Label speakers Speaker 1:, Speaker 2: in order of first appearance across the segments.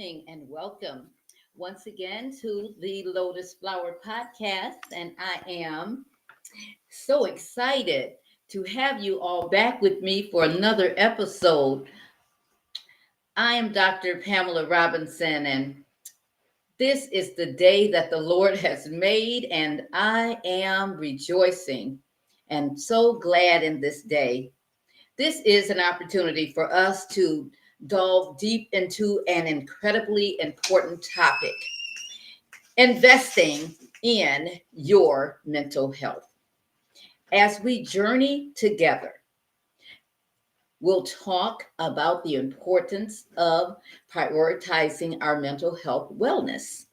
Speaker 1: evening and welcome once again to the Lotus Flower Podcast. And I am so excited to have you all back with me for another episode. I am Dr. Pamela Robinson, and this is the day that the Lord has made, and I am rejoicing and so glad in this day. This is an opportunity for us to delve deep into an incredibly important topic: investing in your mental health. As we journey together, we'll talk about the importance of prioritizing our mental health wellness,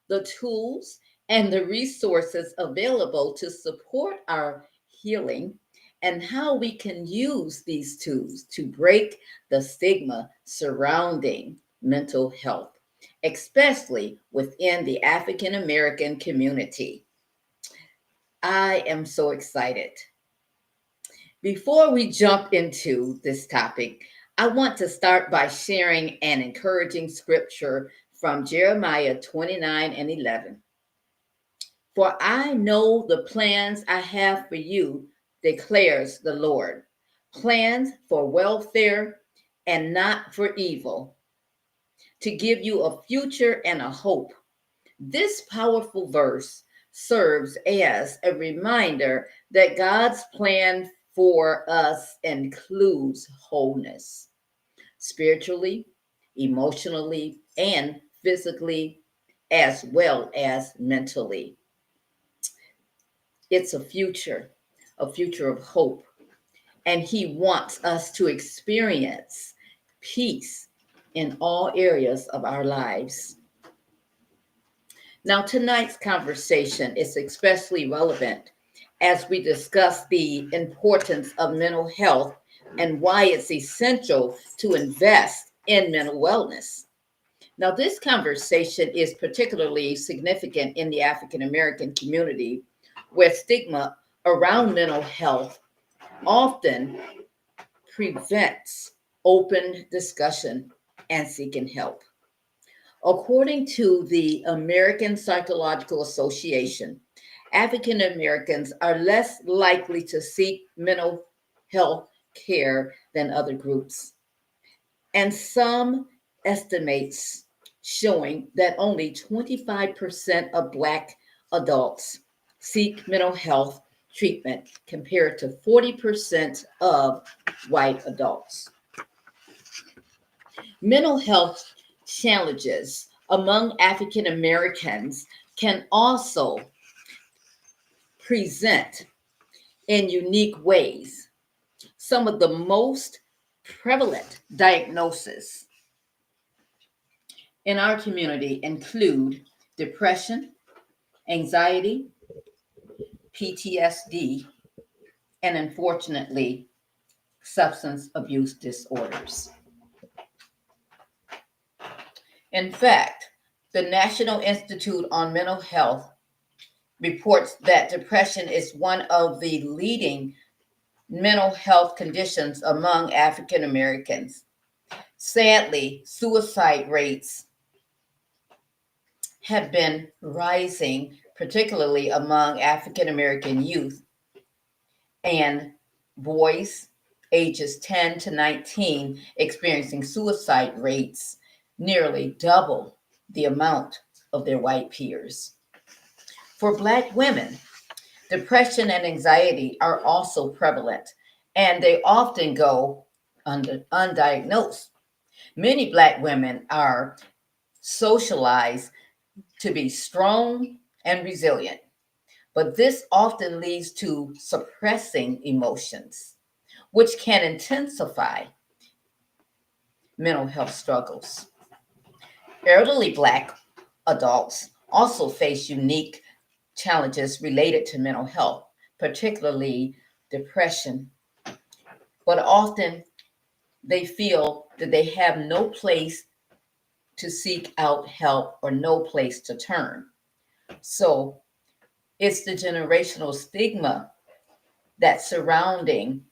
Speaker 1: the tools and the resources available to support our healing, and how we can use these tools to break the stigma surrounding mental health, especially within the African American community. I am so excited. Before we jump into this topic, I want to start by sharing an encouraging scripture from Jeremiah 29 and 11. For I know the plans I have for you, declares the Lord, plans for welfare and not for evil, to give you a future and a hope. This powerful verse serves as a reminder that God's plan for us includes wholeness, spiritually, emotionally, and physically, as well as mentally. It's a future of hope. And He wants us to experience peace in all areas of our lives. Now, tonight's conversation is especially relevant as we discuss the importance of mental health and why it's essential to invest in mental wellness. Now, this conversation is particularly significant in the African American community, where stigma around mental health often prevents open discussion and seeking help. According to the American Psychological Association, African Americans are less likely to seek mental health care than other groups. And some estimates showing that only 25% of Black adults seek mental health treatment compared to 40% of white adults. Mental health challenges among African Americans can also present in unique ways. Some of the most prevalent diagnoses in our community include depression, anxiety, PTSD, and unfortunately, substance abuse disorders. In fact, the National Institute on Mental Health reports that depression is one of the leading mental health conditions among African Americans. Sadly, suicide rates have been rising, particularly among African American youth and boys ages 10 to 19, experiencing suicide rates nearly double the amount of their white peers. For Black women, depression and anxiety are also prevalent, and they often go undiagnosed. Many Black women are socialized to be strong and resilient, but this often leads to suppressing emotions, which can intensify mental health struggles. Elderly Black adults also face unique challenges related to mental health, particularly depression, but often they feel that they have no place to seek out help or no place to turn. So it's the generational stigma that's surrounding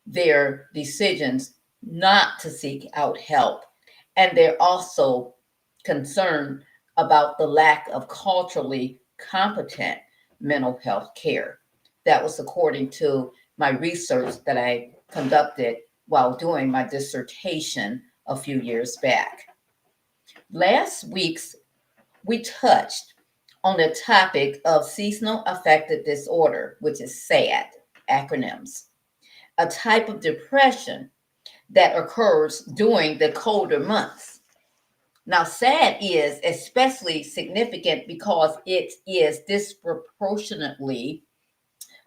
Speaker 1: their decisions not to seek out help. And they're also concern about the lack of culturally competent mental health care. That was according to my research that I conducted while doing my dissertation a few years back. Last week's we touched on the topic of seasonal affective disorder, which is SAD acronyms, a type of depression that occurs during the colder months. Now, SAD is especially significant because it is disproportionately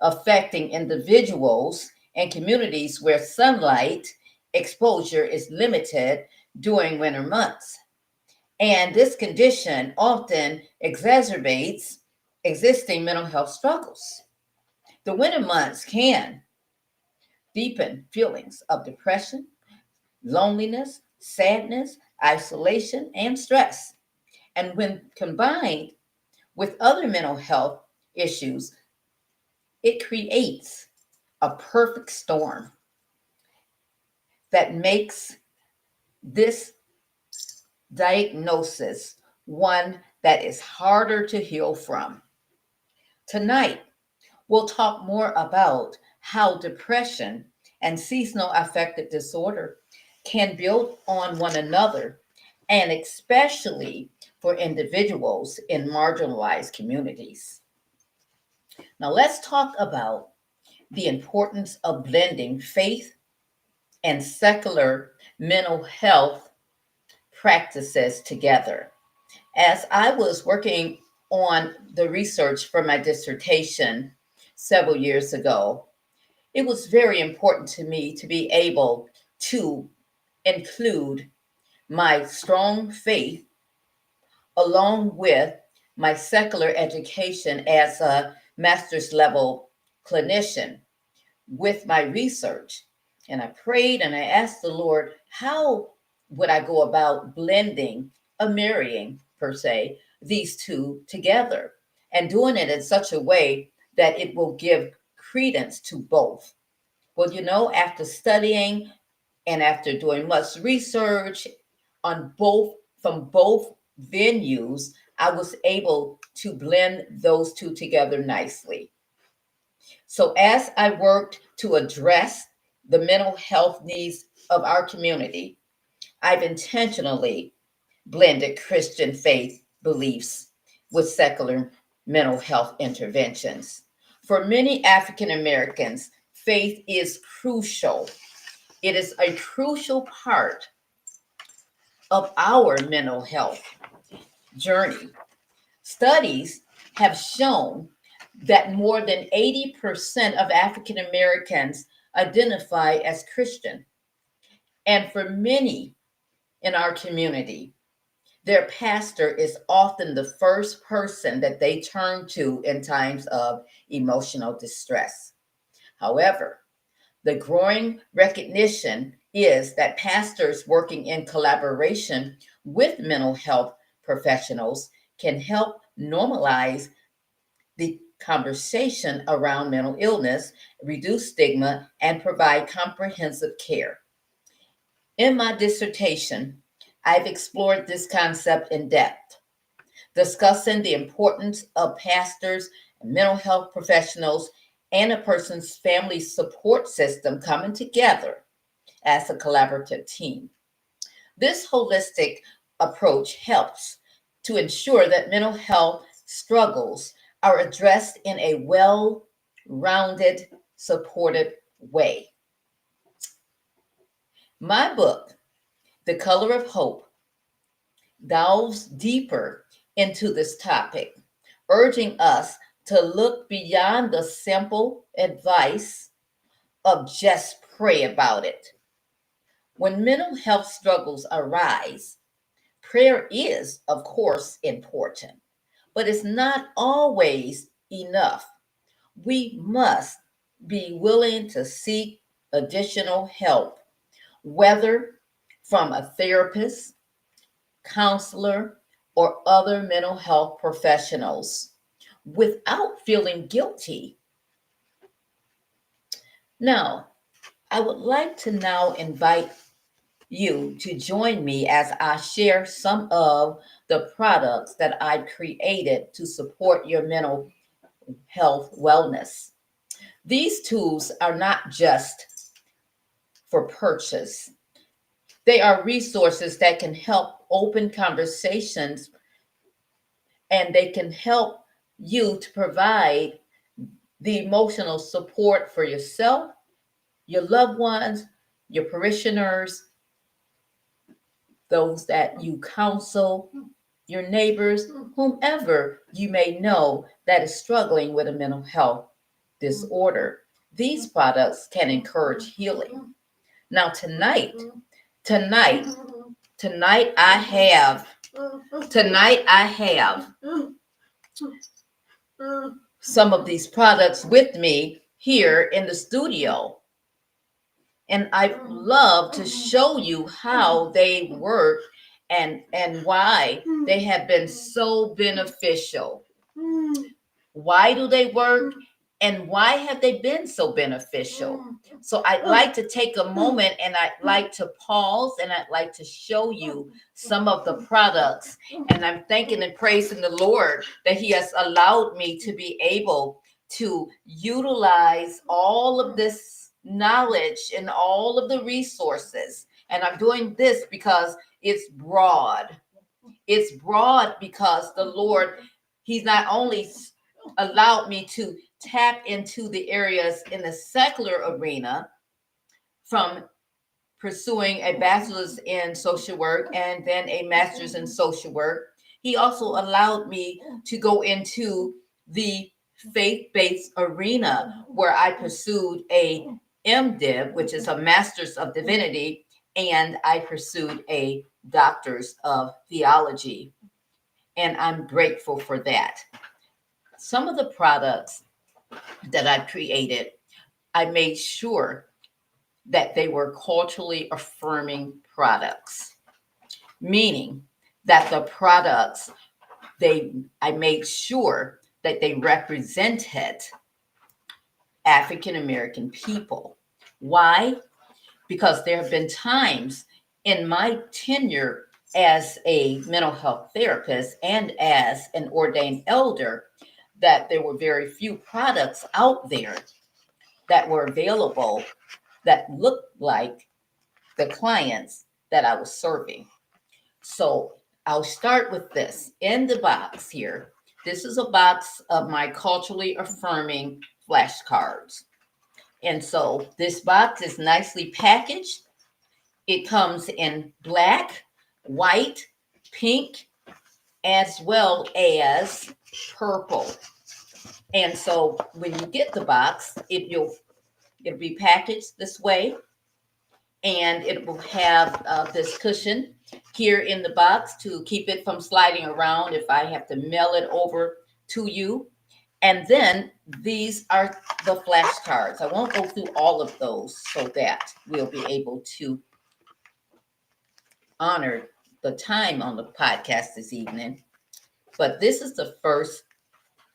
Speaker 1: affecting individuals and communities where sunlight exposure is limited during winter months. And this condition often exacerbates existing mental health struggles. The winter months can deepen feelings of depression, loneliness, sadness, isolation, and stress. And when combined with other mental health issues, it creates a perfect storm that makes this diagnosis one that is harder to heal from. Tonight, we'll talk more about how depression and seasonal affective disorder can build on one another, and especially for individuals in marginalized communities. Now, let's talk about the importance of blending faith and secular mental health practices together. As I was working on the research for my dissertation several years ago, it was very important to me to be able to include my strong faith along with my secular education as a master's level clinician with my research. And I prayed and I asked the Lord, how would I go about blending, a marrying per se, these two together and doing it in such a way that it will give credence to both? Well, after studying and after doing much research on both from both venues, I was able to blend those two together nicely. So as I worked to address the mental health needs of our community, I've intentionally blended Christian faith beliefs with secular mental health interventions. For many African Americans, faith is crucial. It is a crucial part of our mental health journey. Studies have shown that more than 80% of African Americans identify as Christian. And for many in our community, their pastor is often the first person that they turn to in times of emotional distress. However, the growing recognition is that pastors working in collaboration with mental health professionals can help normalize the conversation around mental illness, reduce stigma, and provide comprehensive care. In my dissertation, I've explored this concept in depth, discussing the importance of pastors, mental health professionals, and a person's family support system coming together as a collaborative team. This holistic approach helps to ensure that mental health struggles are addressed in a well rounded, supported way. My book, The Color of Hope, delves deeper into this topic, urging us to look beyond the simple advice of just pray about it. When mental health struggles arise, prayer is, of course, important, but it's not always enough. We must be willing to seek additional help, whether from a therapist, counselor, or other mental health professionals, without feeling guilty. Now, I would like to now invite you to join me as I share some of the products that I've created to support your mental health wellness. These tools are not just for purchase. They are resources that can help open conversations, and they can help you to provide the emotional support for yourself, your loved ones, your parishioners, those that you counsel, your neighbors, whomever you may know that is struggling with a mental health disorder. These products can encourage healing. Now, tonight, tonight I have, tonight I have some of these products with me here in the studio. And I love to show you how they work and why they have been so beneficial. Why do they work? And why have they been so beneficial? So I'd like to take a moment and I'd like to pause and I'd like to show you some of the products. And I'm thanking and praising the Lord that He has allowed me to be able to utilize all of this knowledge and all of the resources. And I'm doing this because it's broad. It's broad because the Lord, He's not only allowed me to tap into the areas in the secular arena from pursuing a bachelor's in social work and then a master's in social work. He also allowed me to go into the faith-based arena where I pursued a MDiv, which is a master's of divinity, and I pursued a doctor's of theology. And I'm grateful for that. Some of the products that I created, I made sure that they were culturally affirming products, meaning that the products, I made sure that they represented African American people. Why? Because there have been times in my tenure as a mental health therapist and as an ordained elder that there were very few products out there that were available that looked like the clients that I was serving. So I'll start with this. In the box here, this is a box of my culturally affirming flashcards. And so this box is nicely packaged. It comes in black, white, pink, as well as purple. And so when you get the box, it'll be packaged this way, and it will have this cushion here in the box to keep it from sliding around if I have to mail it over to you. And then these are the flashcards. I won't go through all of those so that we'll be able to honor the time on the podcast this evening. But this is the first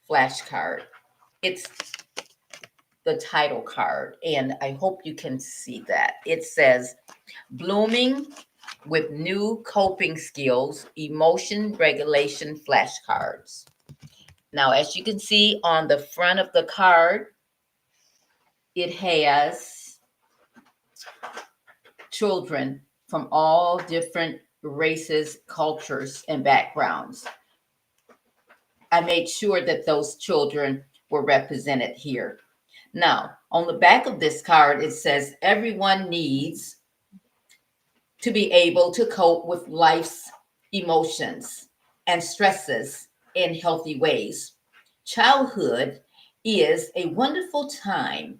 Speaker 1: flashcard. It's the title card, and I hope you can see that. It says, Blooming with New Coping Skills, Emotion Regulation Flashcards. Now, as you can see on the front of the card, it has children from all different races, cultures, and backgrounds. I made sure that those children were represented here. Now, on the back of this card, it says everyone needs to be able to cope with life's emotions and stresses in healthy ways. Childhood is a wonderful time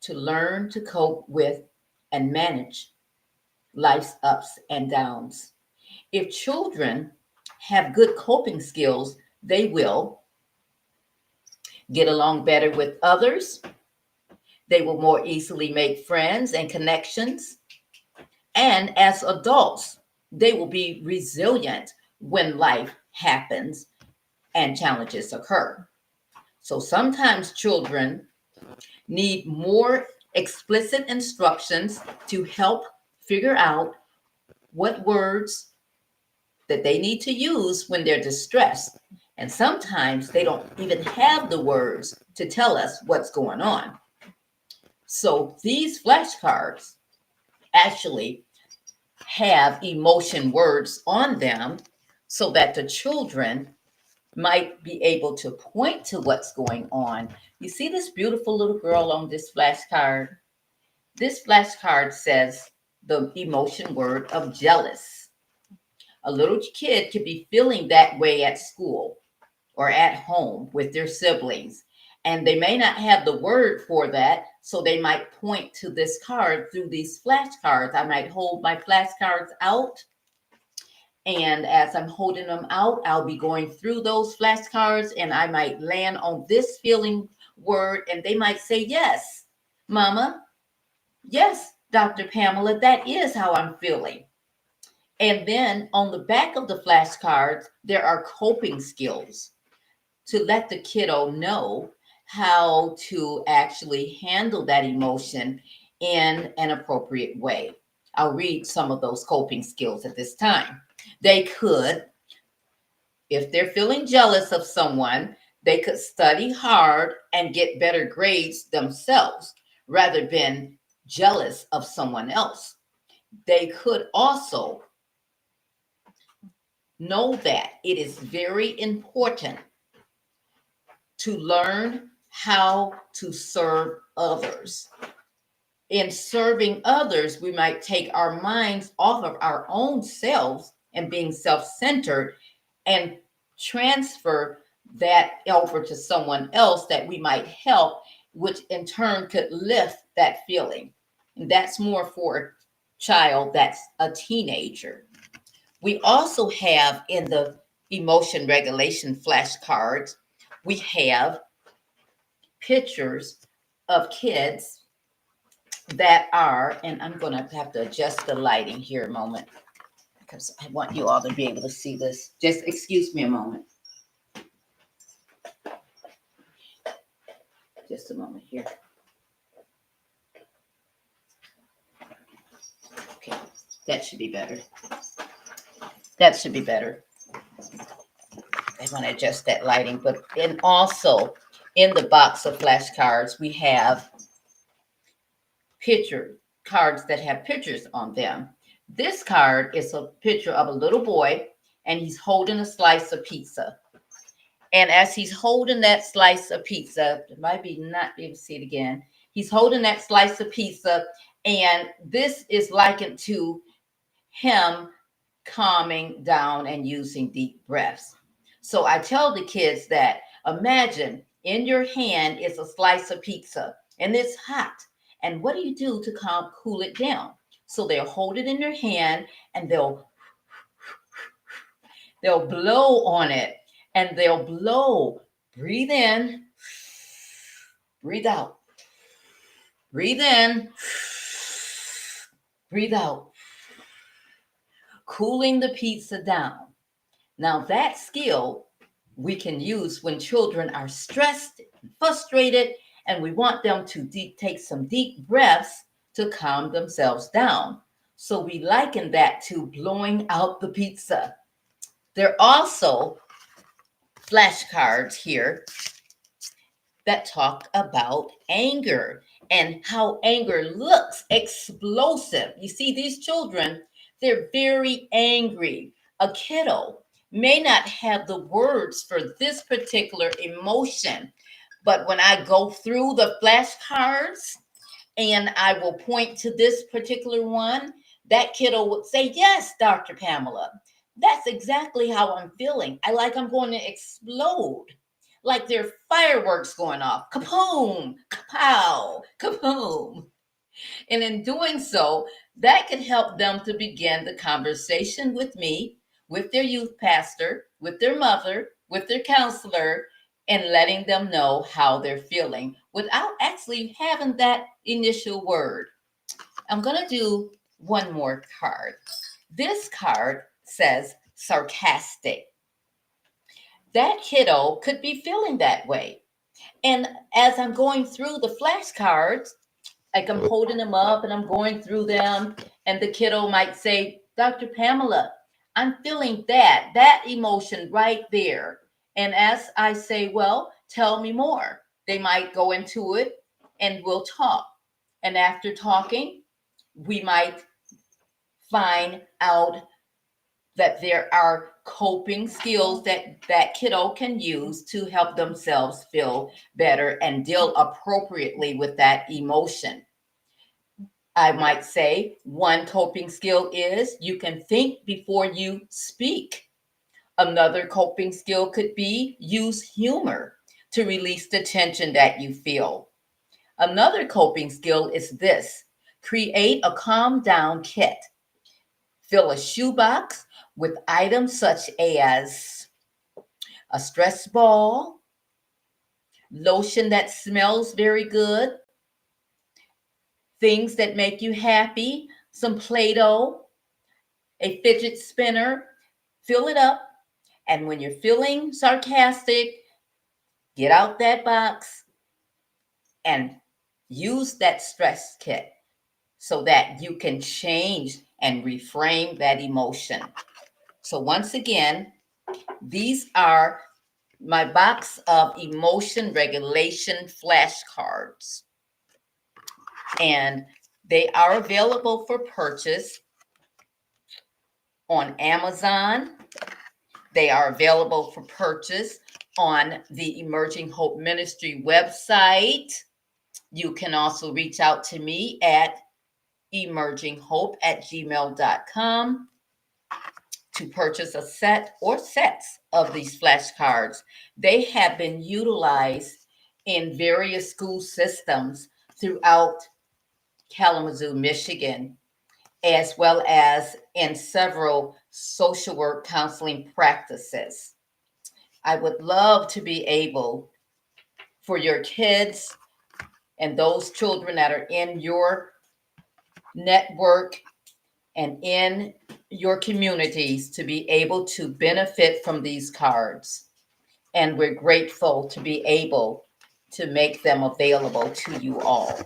Speaker 1: to learn to cope with and manage life's ups and downs. If children have good coping skills, they will get along better with others. They will more easily make friends and connections. And as adults, they will be resilient when life happens and challenges occur. So sometimes children need more explicit instructions to help figure out what words that they need to use when they're distressed. And sometimes they don't even have the words to tell us what's going on. So these flashcards actually have emotion words on them so that the children might be able to point to what's going on. You see this beautiful little girl on this flashcard? This flashcard says the emotion word of jealous. A little kid could be feeling that way at school or at home with their siblings, and they may not have the word for that, so they might point to this card through these flashcards. I might hold my flashcards out, and as I'm holding them out, I'll be going through those flashcards, and I might land on this feeling word, and they might say, "Yes, Mama. Yes, Dr. Pamela, that is how I'm feeling." And then on the back of the flashcards, there are coping skills to let the kiddo know how to actually handle that emotion in an appropriate way. I'll read some of those coping skills at this time. They could, if they're feeling jealous of someone, they could study hard and get better grades themselves rather than jealous of someone else. They could also know that it is very important to learn how to serve others. In serving others, we might take our minds off of our own selves and being self centered and transfer that over to someone else that we might help, which in turn could lift that feeling. And that's more for a child that's a teenager. We also have in the emotion regulation flashcards, we have pictures of kids that are, and I'm going to have to adjust the lighting here a moment because I want you all to be able to see this. Just excuse me a moment. Just a moment here. Okay, that should be better. That should be better. I want to adjust that lighting, but and also in the box of flashcards, we have picture cards that have pictures on them. This card is a picture of a little boy, and he's holding a slice of pizza. And as he's holding that slice of pizza, it might be not be able to see it again. He's holding that slice of pizza, and this is likened to him calming down and using deep breaths. So I tell the kids that imagine in your hand is a slice of pizza and it's hot. And what do you do to cool it down? So they'll hold it in their hand and they'll blow on it and they'll blow. Breathe in, breathe out. Breathe in, breathe out. Cooling the pizza down. Now, that skill we can use when children are stressed and frustrated, and we want them to take some deep breaths to calm themselves down. So we liken that to blowing out the pizza. There are also flashcards here that talk about anger and how anger looks explosive. You see, these children, they're very angry. A kiddo may not have the words for this particular emotion, but when I go through the flashcards and I will point to this particular one, that kiddo would say, "Yes, Dr. Pamela, that's exactly how I'm feeling. I'm going to explode. Like there are fireworks going off. Kaboom, kapow, kaboom." And in doing so, that can help them to begin the conversation with me, with their youth pastor, with their mother, with their counselor, and letting them know how they're feeling without actually having that initial word. I'm going to do one more card. This card says sarcastic. That kiddo could be feeling that way. And as I'm going through the flashcards, like I'm holding them up and I'm going through them, And the kiddo might say, Dr. Pamela, I'm feeling that emotion right there. And as I say, well, tell me more. They might go into it and we'll talk. And after talking, we might find out that there are coping skills that that kiddo can use to help themselves feel better and deal appropriately with that emotion. I might say one coping skill is you can think before you speak. Another coping skill could be use humor to release the tension that you feel. Another coping skill is this: create a calm down kit. Fill a shoebox with items such as a stress ball, lotion that smells very good, things that make you happy, some Play Doh, a fidget spinner. Fill it up. And when you're feeling sarcastic, get out that box and use that stress kit so that you can change and reframe that emotion. So, once again, these are my box of emotion regulation flashcards, and they are available for purchase on Amazon. They are available for purchase on the Emerging Hope Ministry website. You can also reach out to me at emerginghope@gmail.com to purchase a set or sets of these flashcards. They have been utilized in various school systems throughout Kalamazoo, Michigan, as well as in several social work counseling practices. I would love to be able for your kids and those children that are in your network and in your communities to be able to benefit from these cards. And we're grateful to be able to make them available to you all.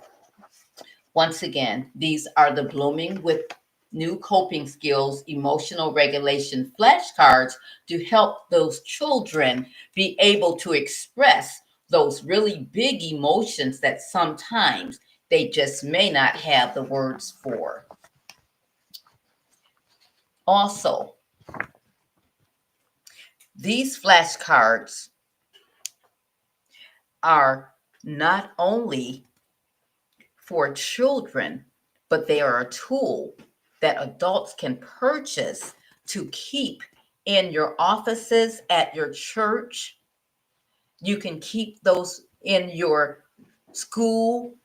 Speaker 1: Once again, these are the Blooming with New Coping Skills Emotional Regulation flashcards to help those children be able to express those really big emotions that sometimes they just may not have the words for. Also, these flashcards are not only for children, but they are a tool that adults can purchase to keep in your offices, at your church. You can keep those in your school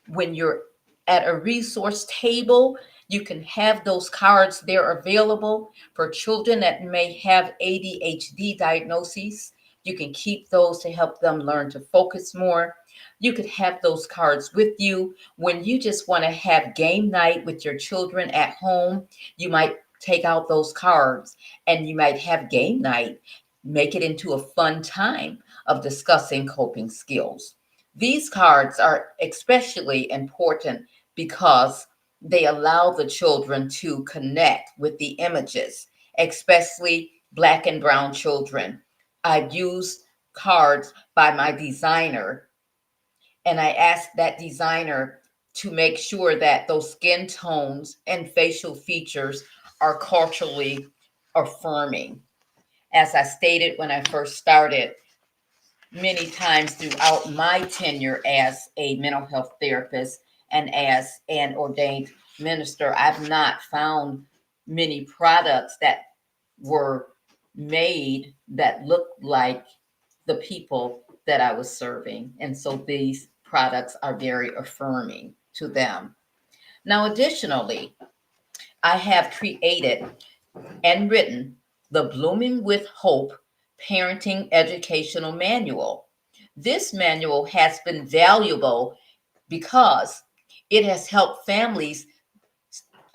Speaker 1: when you're at a resource table. You can have those cards there available for children that may have ADHD diagnoses. You can keep those to help them learn to focus more. You could have those cards with you when you just want to have game night with your children at home. You might take out those cards and you might have game night. Make it into a fun time of discussing coping skills. These cards are especially important because they allow the children to connect with the images, especially Black and brown children. I've used cards by my designer, and I asked that designer to make sure that those skin tones and facial features are culturally affirming. As I stated when I first started, many times throughout my tenure as a mental health therapist and as an ordained minister, I've not found many products that were made that looked like the people that I was serving. And so these products are very affirming to them. Now, additionally, I have created and written the Blooming with Hope Parenting Educational Manual. This manual has been valuable because it has helped families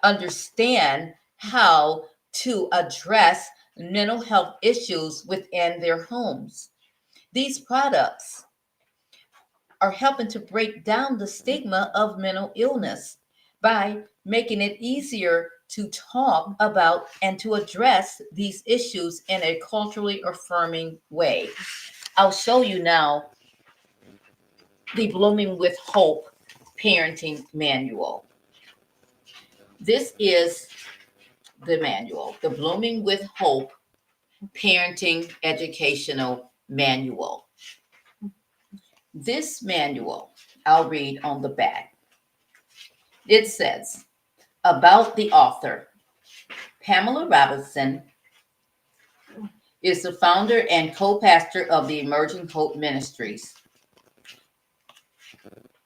Speaker 1: understand how to address mental health issues within their homes. These products are helping to break down the stigma of mental illness by making it easier to talk about and to address these issues in a culturally affirming way. I'll show you now the Blooming with Hope Parenting Manual. This is the manual, the Blooming with Hope Parenting Educational Manual. This manual, I'll read on the back. It says, about the author, Pamela Robinson is the founder and co-pastor of the Emerging Hope Ministries.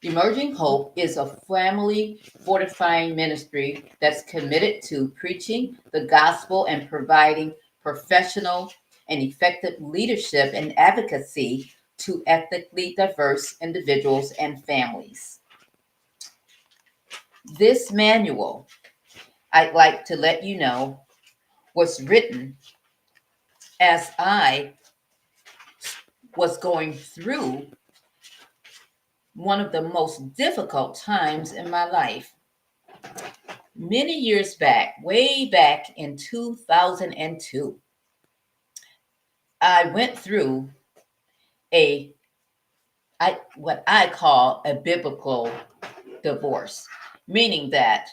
Speaker 1: Emerging Hope is a family fortifying ministry that's committed to preaching the gospel and providing professional and effective leadership and advocacy to ethnically diverse individuals and families. This manual, I'd like to let you know, was written as I was going through one of the most difficult times in my life. Many years back, way back in 2002, I went through what I call a biblical divorce, meaning that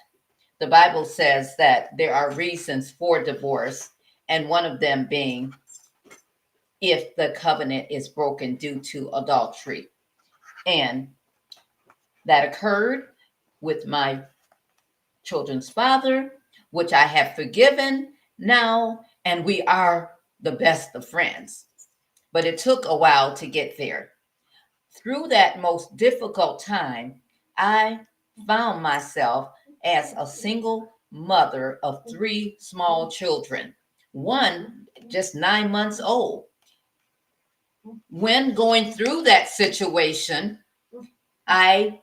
Speaker 1: the Bible says that there are reasons for divorce, and one of them being if the covenant is broken due to adultery. And that occurred with my children's father, which I have forgiven now, and we are the best of friends. But it took a while to get there. Through that most difficult time, I found myself as a single mother of 3 small children, one just 9 months old. When going through that situation, I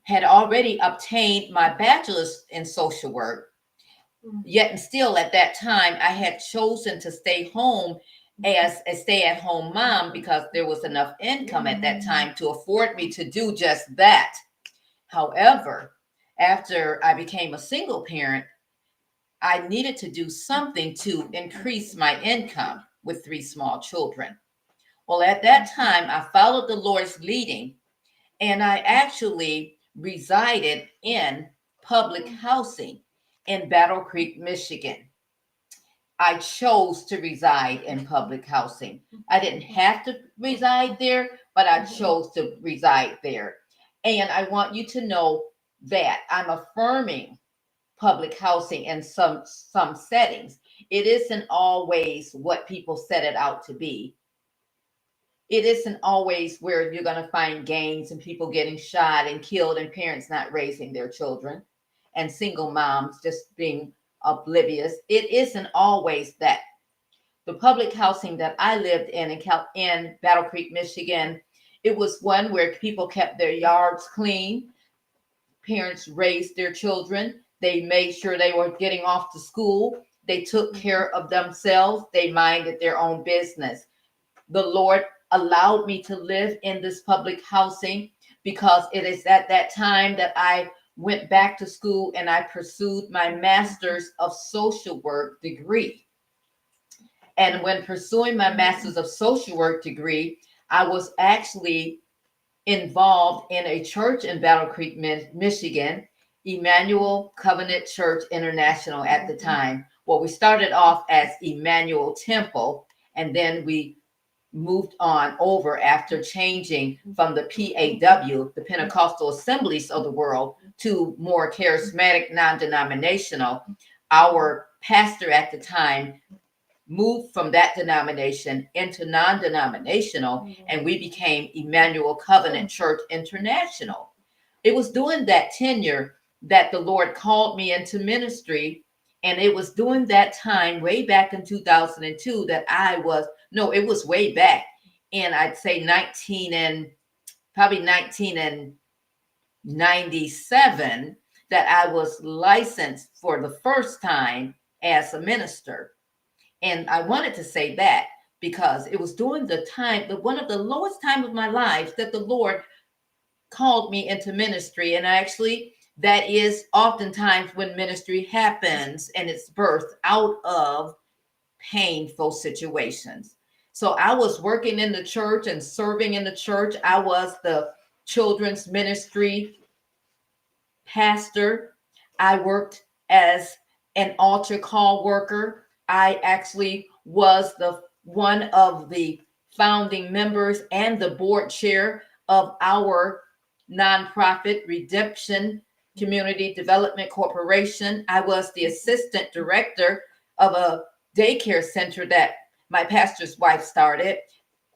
Speaker 1: had already obtained my bachelor's in social work, yet and still at that time I had chosen to stay home as a stay-at-home mom because there was enough income at that time to afford me to do just that. However, after I became a single parent, I needed to do something to increase my income with 3 small children. Well, at that time, I followed the Lord's leading, and I actually resided in public housing in Battle Creek, Michigan. I chose to reside in public housing. I didn't have to reside there, but I chose to reside there. And I want you to know that I'm affirming public housing in some settings. It isn't always what people set it out to be. It isn't always where you're going to find gangs and people getting shot and killed and parents not raising their children and single moms just being oblivious. It isn't always that. The public housing that I lived in Battle Creek, Michigan, it was one where people kept their yards clean. Parents raised their children. They made sure they were getting off to school. They took care of themselves. They minded their own business. The Lord allowed me to live in this public housing because it is at that time that I went back to school and I pursued my master's of social work degree. And when pursuing my master's of social work degree, I was actually involved in a church in Battle Creek, Michigan, Emmanuel Covenant Church International at the time. Well, we started off as Emmanuel Temple, and then we moved on over after changing from the PAW, the Pentecostal Assemblies of the World, to more charismatic, non-denominational. Our pastor at the time moved from that denomination into non-denominational, and we became Emmanuel Covenant Church International. It was during that tenure that the Lord called me into ministry, and it was during that time, way back in 2002, that it was way back in, I'd say 1997, that I was licensed for the first time as a minister. And I wanted to say that because it was during the time, one of the lowest time of my life, that the Lord called me into ministry. And I actually That is oftentimes when ministry happens and it's birthed out of painful situations. So I was working in the church and serving in the church. I was the children's ministry pastor. I worked as an altar call worker. I actually was the one of the founding members and the board chair of our nonprofit Redemption Community Development Corporation. I was the assistant director of a daycare center that my pastor's wife started.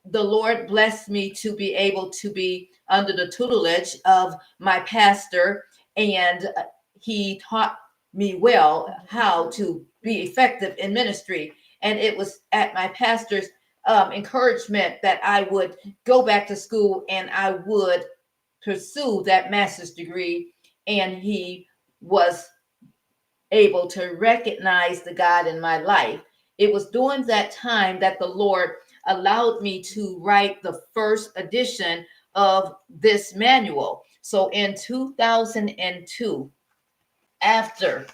Speaker 1: The Lord blessed me to be able to be under the tutelage of my pastor, and he taught me well how to be effective in ministry. And it was at my pastor's encouragement that I would go back to school and I would pursue that master's degree. And he was able to recognize the God in my life. It was during that time that the Lord allowed me to write the first edition of this manual. So in 2002, after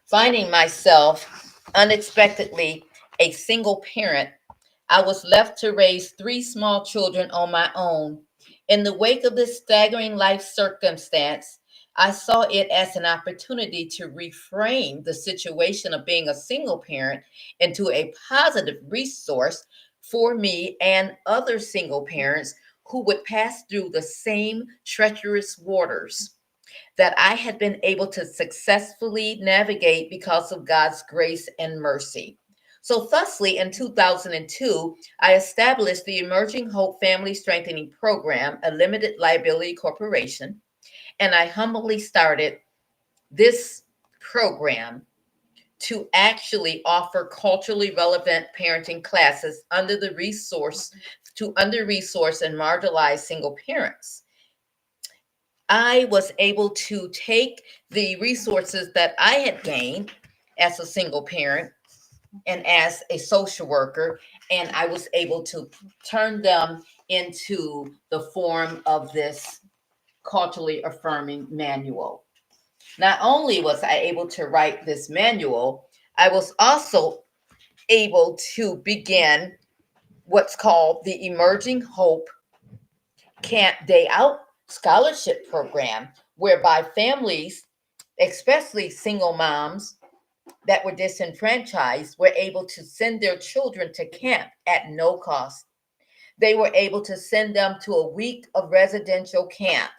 Speaker 1: finding myself unexpectedly a single parent, I was left to raise three small children on my own. In the wake of this staggering life circumstance, I saw it as an opportunity to reframe the situation of being a single parent into a positive resource for me and other single parents who would pass through the same treacherous waters that I had been able to successfully navigate because of God's grace and mercy. So, thusly, in 2002, I established the Emerging Hope Family Strengthening Program, a limited liability corporation, and I humbly started this program to actually offer culturally relevant parenting classes under the resource to under-resourced and marginalized single parents. I was able to take the resources that I had gained as a single parent and as a social worker, and I was able to turn them into the form of this culturally affirming manual. Not only was I able to write this manual, I was also able to begin what's called the Emerging Hope Camp Day Out Scholarship Program, whereby families, especially single moms that were disenfranchised, were able to send their children to camp at no cost. They were able to send them to a week of residential camp.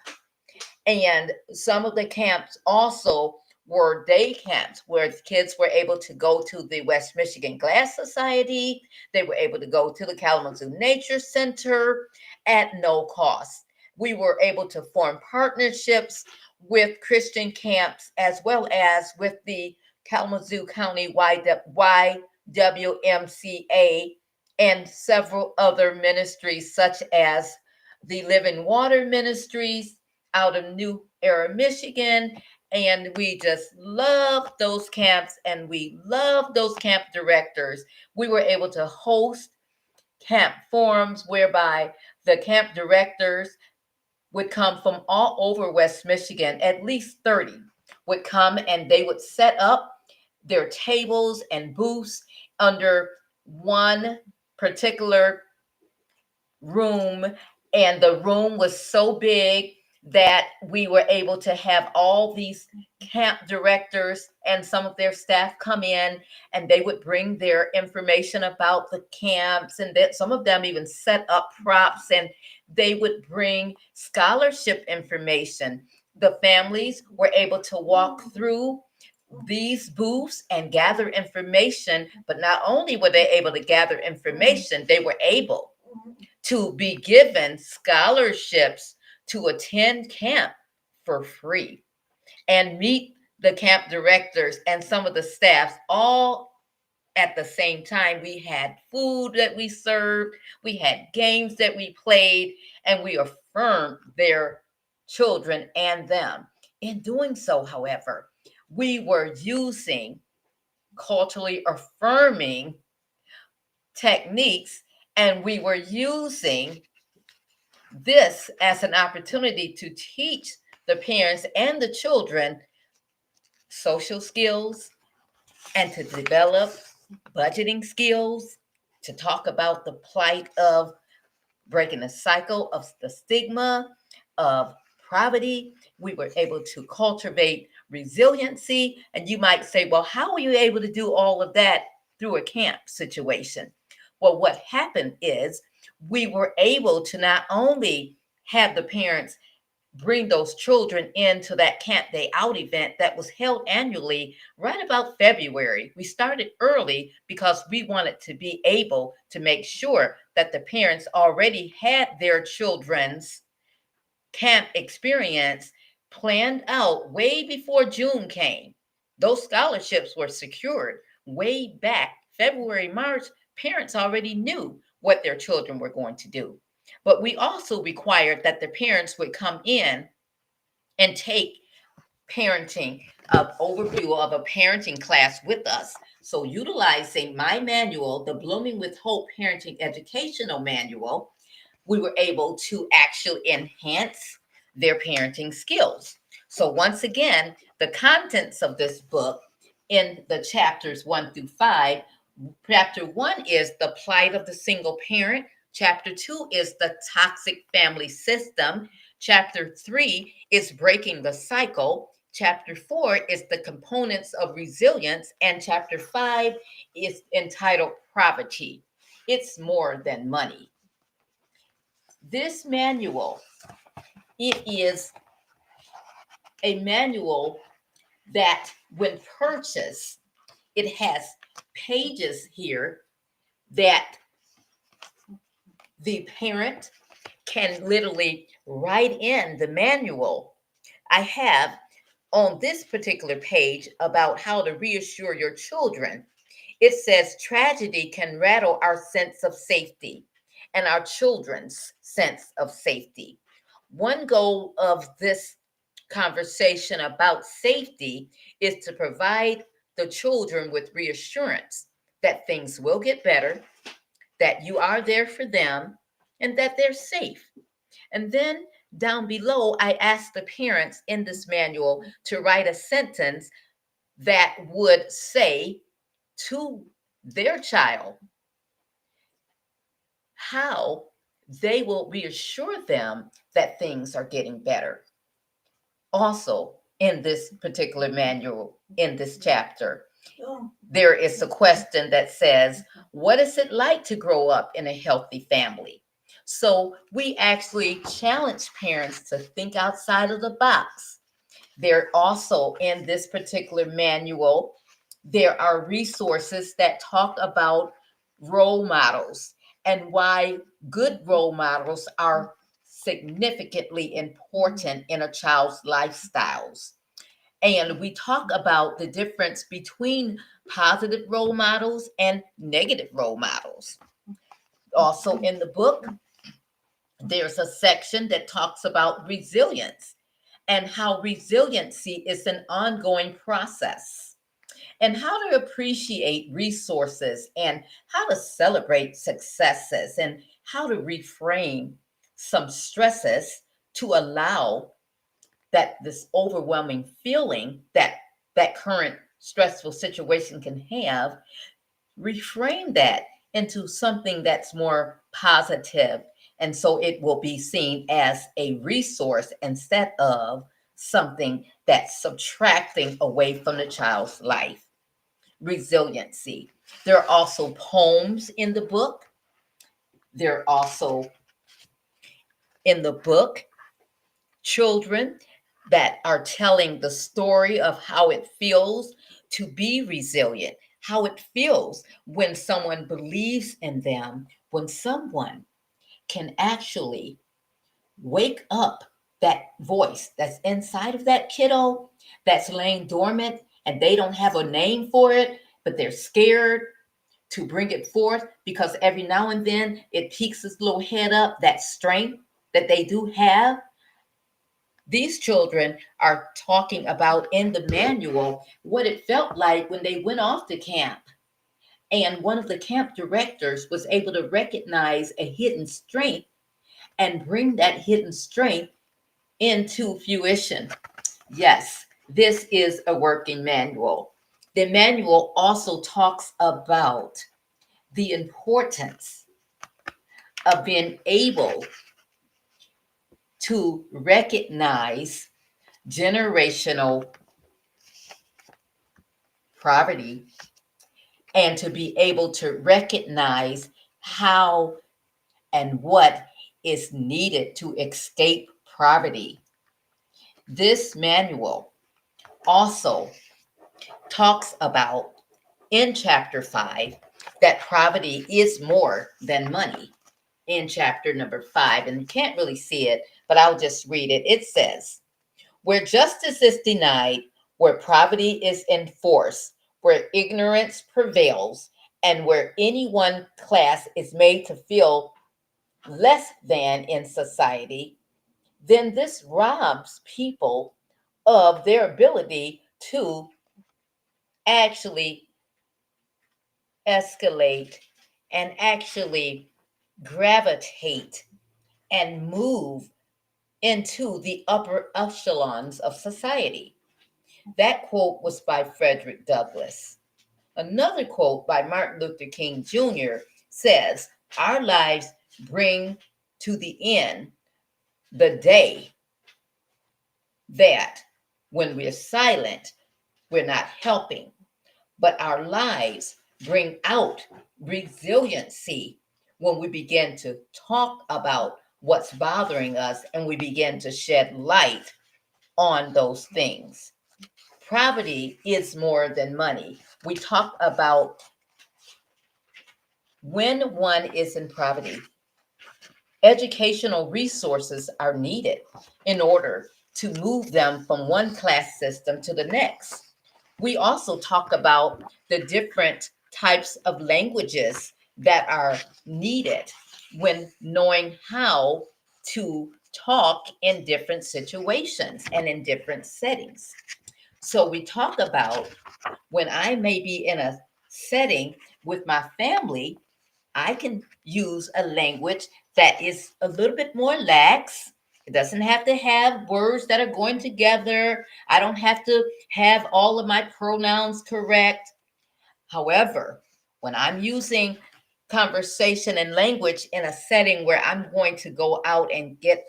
Speaker 1: And some of the camps also were day camps where kids were able to go to the West Michigan Glass Society. They were able to go to the Kalamazoo Nature Center at no cost. We were able to form partnerships with Christian camps as well as with the Kalamazoo County YWMCA and several other ministries such as the Living Water Ministries out of New Era, Michigan. And we just love those camps and we love those camp directors. We were able to host camp forums whereby the camp directors would come from all over West Michigan, at least 30 would come and they would set up their tables and booths under one particular room, and the room was so big that we were able to have all these camp directors and some of their staff come in, and they would bring their information about the camps, and that some of them even set up props, and they would bring scholarship information. The families were able to walk through these booths and gather information, but not only were they able to gather information, they were able to be given scholarships to attend camp for free and meet the camp directors and some of the staffs all at the same time. We had food that we served, we had games that we played, and we affirmed their children and them. In doing so, however, we were using culturally affirming techniques, and we were using this as an opportunity to teach the parents and the children social skills and to develop budgeting skills, to talk about the plight of breaking the cycle of the stigma of poverty. We were able to cultivate resiliency. And you might say, well, how were you able to do all of that through a camp situation? Well, what happened is we were able to not only have the parents bring those children into that Camp Day Out event that was held annually right about February. We started early because we wanted to be able to make sure that the parents already had their children's camp experience planned out way before June came. Those scholarships were secured way back February, March. Parents already knew what their children were going to do. But we also required that the parents would come in and take parenting, overview of a parenting class with us. So utilizing my manual, the Blooming with Hope Parenting Educational Manual, we were able to actually enhance their parenting skills. So once again, the contents of this book in the chapters 1 through 5, chapter 1 is the plight of the single parent. Chapter 2 is the toxic family system. Chapter 3 is breaking the cycle. Chapter 4 is the components of resilience. And chapter 5 is entitled Poverty. It's more than money. This manual, it is a manual that when purchased, it has pages here that the parent can literally write in the manual. I have on this particular page about how to reassure your children. It says tragedy can rattle our sense of safety and our children's sense of safety. One goal of this conversation about safety is to provide the children with reassurance that things will get better, that you are there for them, and that they're safe. And then down below, I asked the parents in this manual to write a sentence that would say to their child how they will reassure them that things are getting better. Also, in this particular manual, in this chapter, there is a question that says, what is it like to grow up in a healthy family? So we actually challenge parents to think outside of the box. There also in this particular manual, there are resources that talk about role models and why good role models are significantly important in a child's lifestyles. And we talk about the difference between positive role models and negative role models. Also, in the book, there's a section that talks about resilience and how resiliency is an ongoing process, and how to appreciate resources, and how to celebrate successes, and how to reframe some stresses to allow that this overwhelming feeling that that current stressful situation can have, reframe that into something that's more positive. And so it will be seen as a resource instead of something that's subtracting away from the child's life. Resiliency. There are also poems in the book. There are also in the book children that are telling the story of how it feels to be resilient, how it feels when someone believes in them, when someone can actually wake up that voice that's inside of that kiddo that's laying dormant and they don't have a name for it, but they're scared to bring it forth because every now and then it peeks its little head up, that strength that they do have. These children are talking about in the manual what it felt like when they went off to camp. And one of the camp directors was able to recognize a hidden strength and bring that hidden strength into fruition. Yes, this is a working manual. The manual also talks about the importance of being able to recognize generational poverty and to be able to recognize how and what is needed to escape poverty. This manual also talks about in chapter 5 that poverty is more than money. In chapter number 5, and you can't really see it, but I'll just read it. It says, where justice is denied, where poverty is enforced, where ignorance prevails, and where any one class is made to feel less than in society, then this robs people of their ability to actually escalate and actually gravitate and move into the upper echelons of society. That quote was by Frederick Douglass. Another quote by Martin Luther King Jr. says, our lives bring to the end the day that when we're silent, we're not helping, but our lives bring out resiliency when we begin to talk about what's bothering us and we begin to shed light on those things. Poverty is more than money. We talk about when one is in poverty, educational resources are needed in order to move them from one class system to the next. We also talk about the different types of languages that are needed when knowing how to talk in different situations and in different settings. So we talk about when I may be in a setting with my family, I can use a language that is a little bit more lax. It doesn't have to have words that are going together. I don't have to have all of my pronouns correct. However, when I'm using conversation and language in a setting where I'm going to go out and get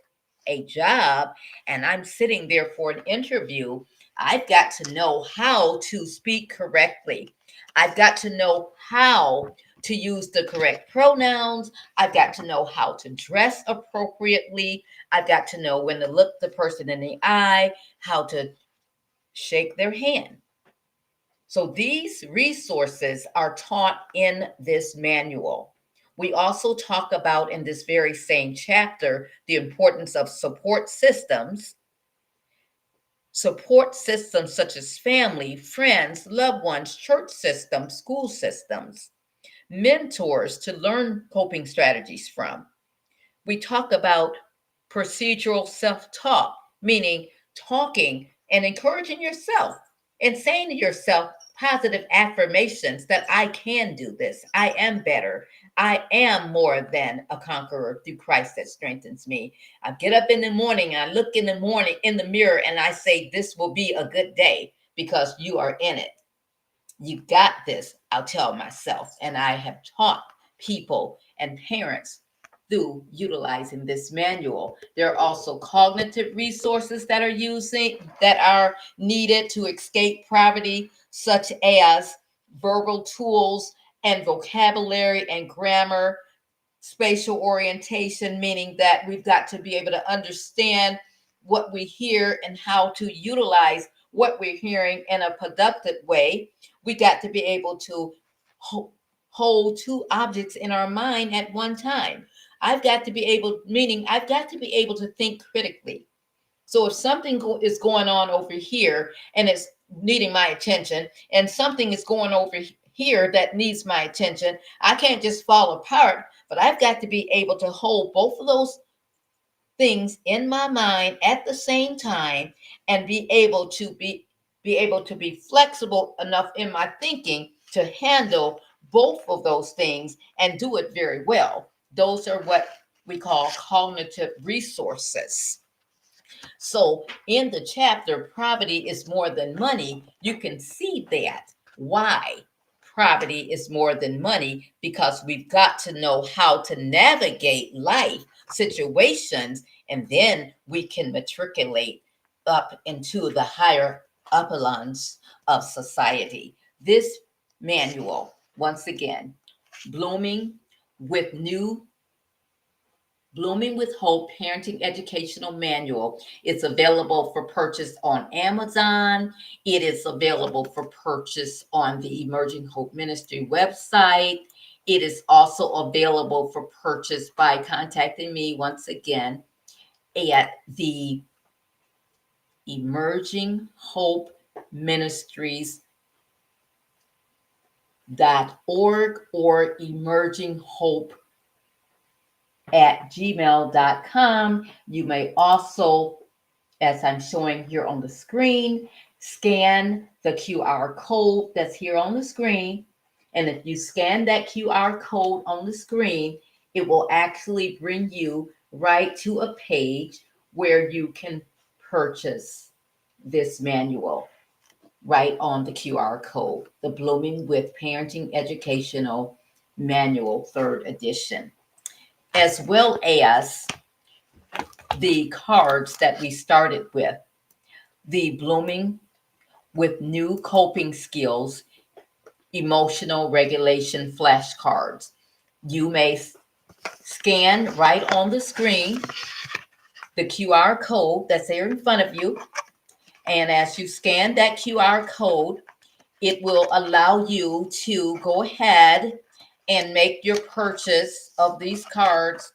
Speaker 1: a job and I'm sitting there for an interview, I've got to know how to speak correctly. I've got to know how to use the correct pronouns. I've got to know how to dress appropriately. I've got to know when to look the person in the eye, how to shake their hand. So these resources are taught in this manual. We also talk about in this very same chapter the importance of support systems such as family, friends, loved ones, church systems, school systems, mentors to learn coping strategies from. We talk about procedural self talk, meaning talking and encouraging yourself and saying to yourself positive affirmations that I can do this. I am better. I am more than a conqueror through Christ that strengthens me. I get up in the morning and I look in the morning in the mirror and I say, this will be a good day because you are in it. You got this, I'll tell myself. And I have taught people and parents through utilizing this manual. There are also cognitive resources that are needed to escape poverty, such as verbal tools and vocabulary and grammar, spatial orientation, meaning that we've got to be able to understand what we hear and how to utilize what we're hearing in a productive way. We got to be able to hold two objects in our mind at one time. I've got to be able to think critically. So if something is going on over here and it's needing my attention, and something is going over here that needs my attention, I can't just fall apart, but I've got to be able to hold both of those things in my mind at the same time and be able to be flexible enough in my thinking to handle both of those things and do it very well. Those are what we call cognitive resources. So in the chapter, poverty is more than money, you can see that. Why? Poverty is more than money because we've got to know how to navigate life situations, and then we can matriculate up into the higher echelons of society. This manual, once again, blooming with new Blooming with Hope Parenting Educational Manual. It's available for purchase on Amazon. It is available for purchase on the Emerging Hope Ministry website. It is also available for purchase by contacting me once again at the Emerging Hope Ministries.org or Emerging Hope at gmail.com. You may also, as I'm showing here on the screen, scan the QR code that's here on the screen. And if you scan that QR code on the screen, it will actually bring you right to a page where you can purchase this manual right on the QR code, the Blooming with Parenting Educational Manual, 3rd edition, as well as the cards that we started with, the Blooming with New Coping Skills Emotional Regulation flashcards. You may scan right on the screen the QR code that's there in front of you. And as you scan that QR code, it will allow you to go ahead and make your purchase of these cards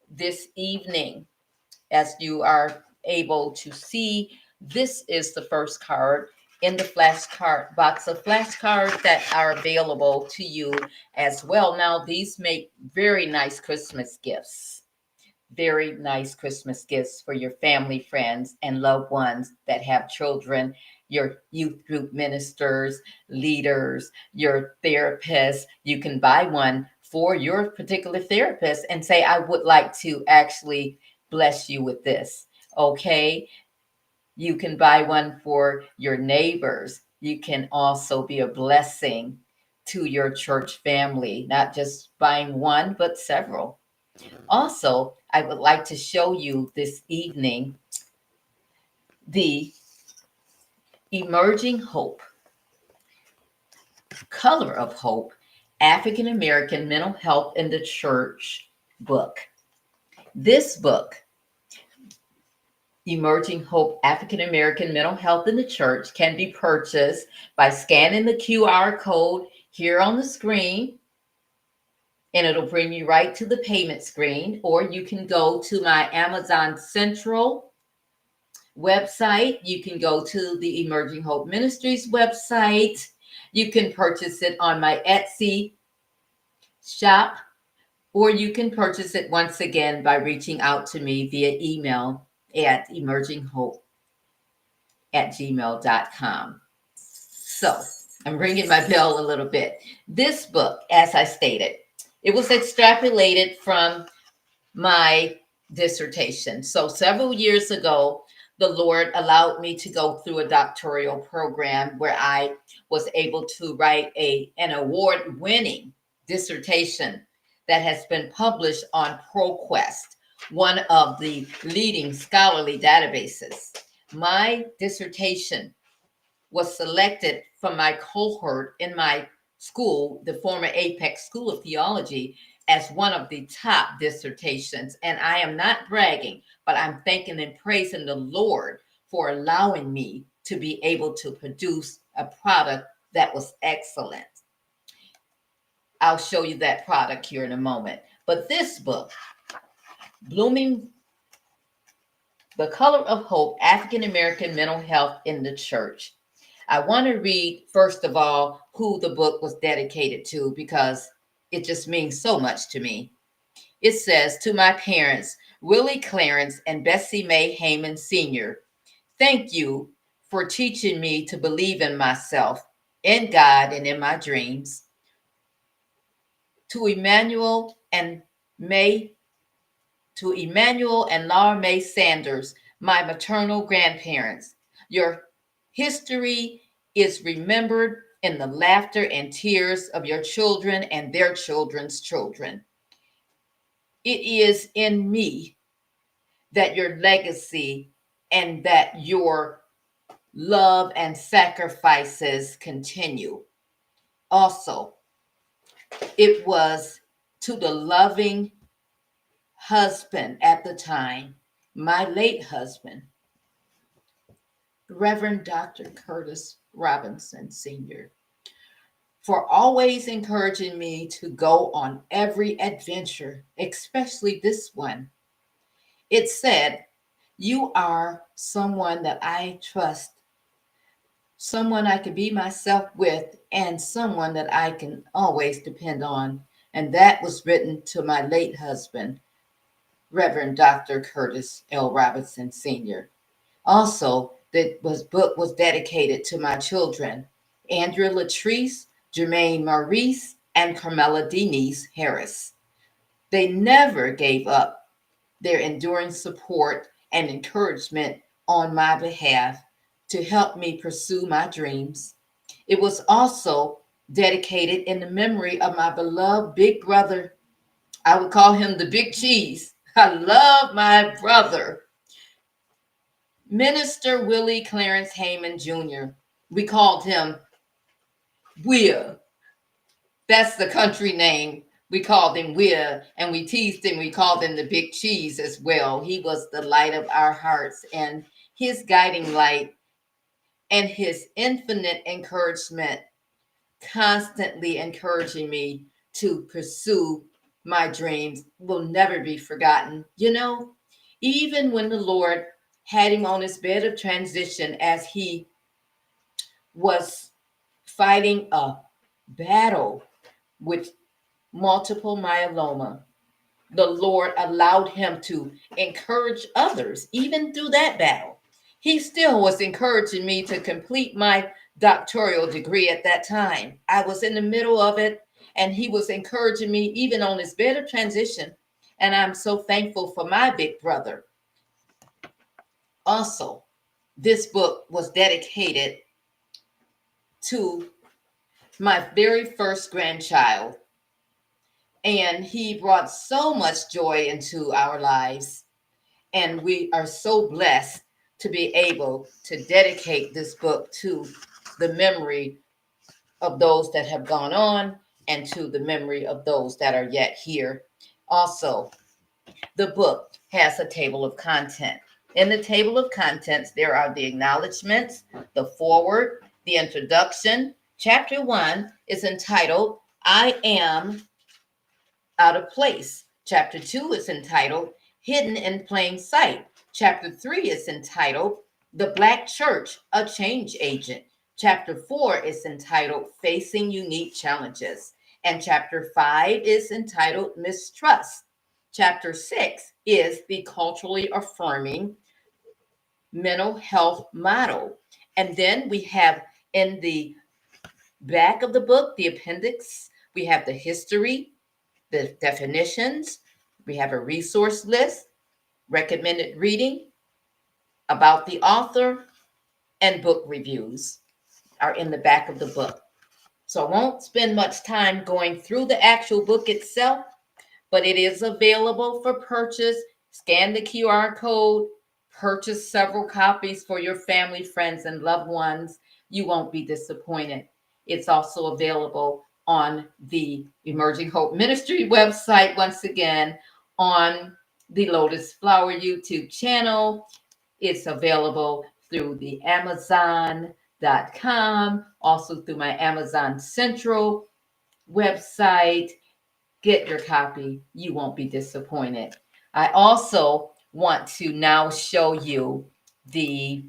Speaker 1: this evening. As you are able to see, this is the first card in the flashcard box of flashcards that are available to you as well. Now, these make very nice Christmas gifts. Very nice Christmas gifts for your family, friends, and loved ones that have children, your youth group ministers, leaders, your therapists. You can buy one for your particular therapist and say, I would like to actually bless you with this. Okay. You can buy one for your neighbors. You can also be a blessing to your church family, not just buying one, but several. Also, I would like to show you this evening the Emerging Hope, Color of Hope, African American Mental Health in the Church book. This book, Emerging Hope, African American Mental Health in the Church, can be purchased by scanning the QR code here on the screen, and it'll bring you right to the payment screen, or you can go to my Amazon Central website. You can go to the Emerging Hope Ministries website. You can purchase it on my Etsy shop, or you can purchase it once again by reaching out to me via email at emerginghope@gmail.com. So I'm ringing my bell a little bit. This book, as I stated, it was extrapolated from my dissertation. So several years ago, the Lord allowed me to go through a doctoral program where I was able to write an award-winning dissertation that has been published on ProQuest, one of the leading scholarly databases. My dissertation was selected from my cohort in my school, the former Apex School of Theology, as one of the top dissertations. And I am not bragging, but I'm thanking and praising the Lord for allowing me to be able to produce a product that was excellent. I'll show you that product here in a moment. But this book, Blooming the Color of Hope, African American Mental Health in the Church. I want to read, first of all, who the book was dedicated to because it just means so much to me. It says, to my parents, Willie Clarence and Bessie Mae Heyman Sr., thank you for teaching me to believe in myself, in God, and in my dreams. To Emmanuel and Laura Mae Sanders, my maternal grandparents. Your history is remembered in the laughter and tears of your children and their children's children. It is in me that your legacy and that your love and sacrifices continue. Also, it was to the loving husband at the time, my late husband, Reverend Dr. Curtis Robinson Sr., for always encouraging me to go on every adventure, especially this one. It said, "You are someone that I trust, someone I can be myself with, and someone that I can always depend on." And that was written to my late husband, Reverend Dr. Curtis L. Robinson Sr. Also, book was dedicated to my children, Andrea Latrice, Jermaine Maurice, and Carmela Denise Harris. They never gave up their enduring support and encouragement on my behalf to help me pursue my dreams. It was also dedicated in the memory of my beloved big brother. I would call him the Big Cheese. I love my brother, Minister Willie Clarence Heyman Jr. We called him Will. That's the country name. We called him Will, and we teased him. We called him the Big Cheese as well. He was the light of our hearts, and his guiding light and his infinite encouragement, constantly encouraging me to pursue my dreams, will never be forgotten. You know, even when the Lord had him on his bed of transition as he was fighting a battle with multiple myeloma, the Lord allowed him to encourage others, even through that battle. He still was encouraging me to complete my doctoral degree at that time. I was in the middle of it, and he was encouraging me even on his bed of transition. And I'm so thankful for my big brother. Also, this book was dedicated to my very first grandchild, and he brought so much joy into our lives. And we are so blessed to be able to dedicate this book to the memory of those that have gone on and to the memory of those that are yet here. Also, the book has a table of content. In the table of contents, there are the acknowledgments, the foreword, the introduction. Chapter 1 is entitled, I Am Out of Place. Chapter 2 is entitled, Hidden in Plain Sight. Chapter 3 is entitled, The Black Church, a Change Agent. Chapter 4 is entitled, Facing Unique Challenges. And chapter 5 is entitled, Mistrust. Chapter 6 is the culturally affirming mental health model. And then we have in the back of the book, the appendix, we have the history, the definitions, we have a resource list, recommended reading, about the author, and book reviews are in the back of the book. So I won't spend much time going through the actual book itself, but it is available for purchase. Scan the QR code, purchase several copies for your family, friends, and loved ones. You won't be disappointed. It's also available on the Emerging Hope Ministry website, once again, on the Lotus Flower YouTube channel. It's available through the Amazon.com, also through my Amazon Central website. Get your copy. You won't be disappointed. I also want to now show you the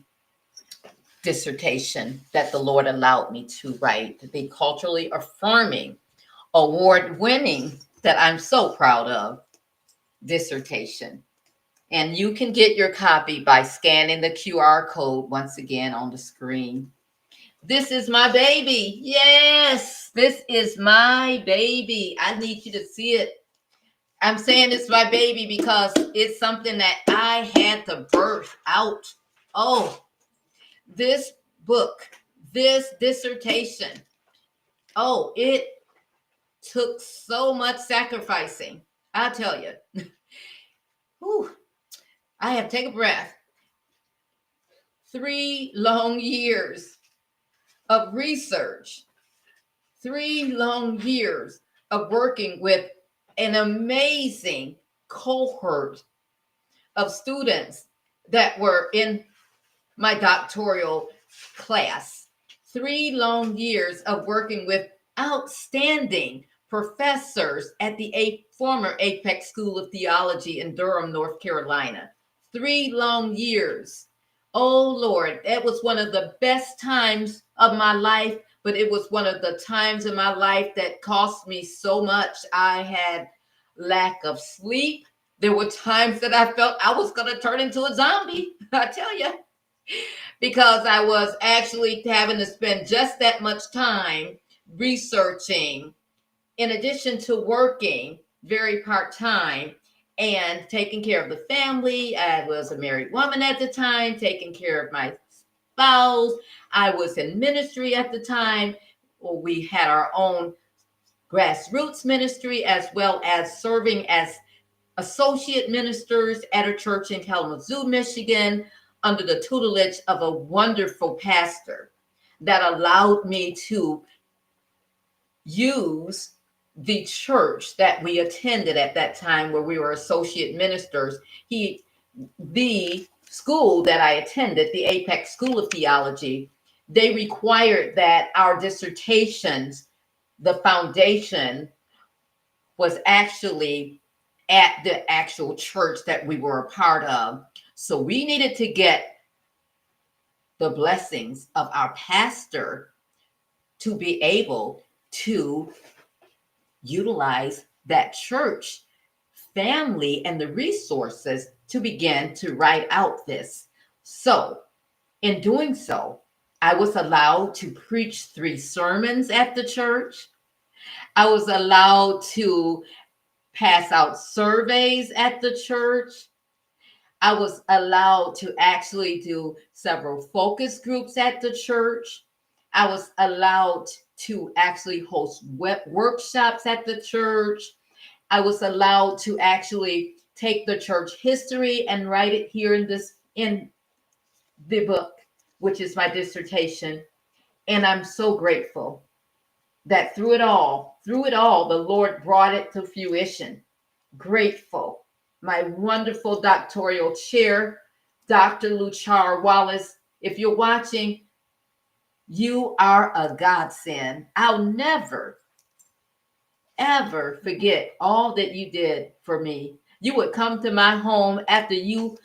Speaker 1: dissertation that the Lord allowed me to write, the culturally affirming, award-winning, that I'm so proud of, dissertation. And you can get your copy by scanning the QR code once again on the screen. This is my baby. Yes, this is my baby. I need you to see it. I'm saying it's my baby because it's something that I had to birth out. Oh, this book, this dissertation. Oh, it took so much sacrificing. I'll tell you. Whew, I have to take a breath. 3 long years of research, 3 long years of working with an amazing cohort of students that were in my doctoral class. 3 long years of working with outstanding professors at the former Apex School of Theology in Durham, North Carolina. 3 long years. Oh Lord, that was one of the best times of my life, but it was one of the times in my life that cost me so much. I had lack of sleep. There were times that I felt I was going to turn into a zombie, I tell you, because I was actually having to spend just that much time researching, in addition to working very part-time and taking care of the family. I was a married woman at the time, taking care of my spouse. I was in ministry at the time. Well, we had our own grassroots ministry, as well as serving as associate ministers at a church in Kalamazoo, Michigan, under the tutelage of a wonderful pastor that allowed me to use the church that we attended at that time, where we were associate ministers. The school that I attended, the Apex School of Theology, they required that our dissertations, the foundation, was actually at the actual church that we were a part of. So we needed to get the blessings of our pastor to be able to utilize that church family and the resources to begin to write out this. So in doing so, I was allowed to preach 3 sermons at the church. I was allowed to pass out surveys at the church. I was allowed to actually do several focus groups at the church. I was allowed to actually host workshops at the church. I was allowed to actually take the church history and write it here in the book, which is my dissertation. And I'm so grateful that through it all, the Lord brought it to fruition. Grateful. My wonderful doctoral chair, Dr. Luchar Wallace, if you're watching, you are a godsend. I'll never, ever forget all that you did for me. You would come to my home after you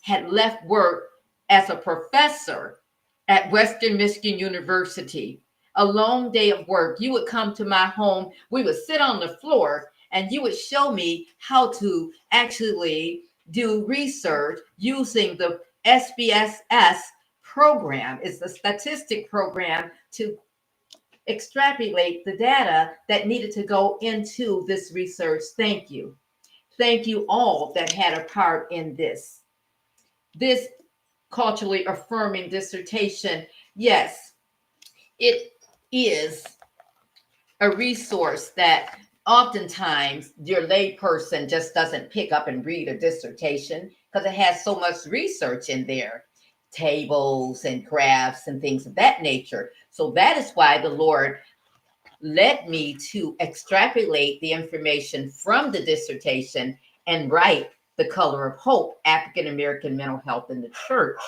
Speaker 1: had left work as a professor at Western Michigan University. A long day of work. You would come to my home. We would sit on the floor and you would show me how to actually do research using the SPSS program. It's the statistic program to extrapolate the data that needed to go into this research. Thank you. Thank you all that had a part in this. This culturally affirming dissertation, yes, it is a resource that oftentimes your layperson just doesn't pick up and read a dissertation because it has so much research in there, tables and graphs and things of that nature. So that is why the Lord led me to extrapolate the information from the dissertation and write The Color of Hope, African American Mental Health in the Church.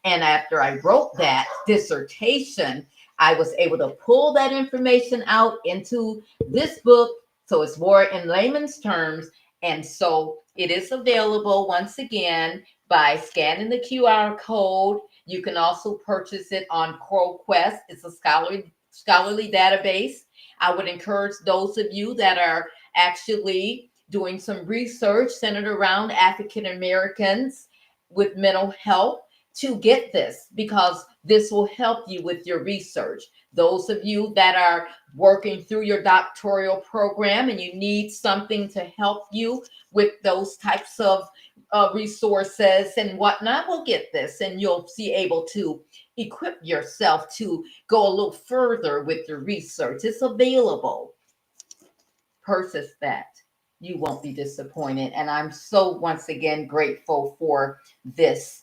Speaker 1: And after I wrote that dissertation, I was able to pull that information out into this book. So it's more in layman's terms. And so it is available once again by scanning the QR code. You can also purchase it on CoralQuest. It's a scholarly database. I would encourage those of you that are actually doing some research centered around African Americans with mental health to get this, because this will help you with your research. Those of you that are working through your doctoral program and you need something to help you with those types of resources and whatnot, will get this, and you'll be able to equip yourself to go a little further with your research. It's available. Purchase that. You won't be disappointed. And I'm so, once again, grateful for this.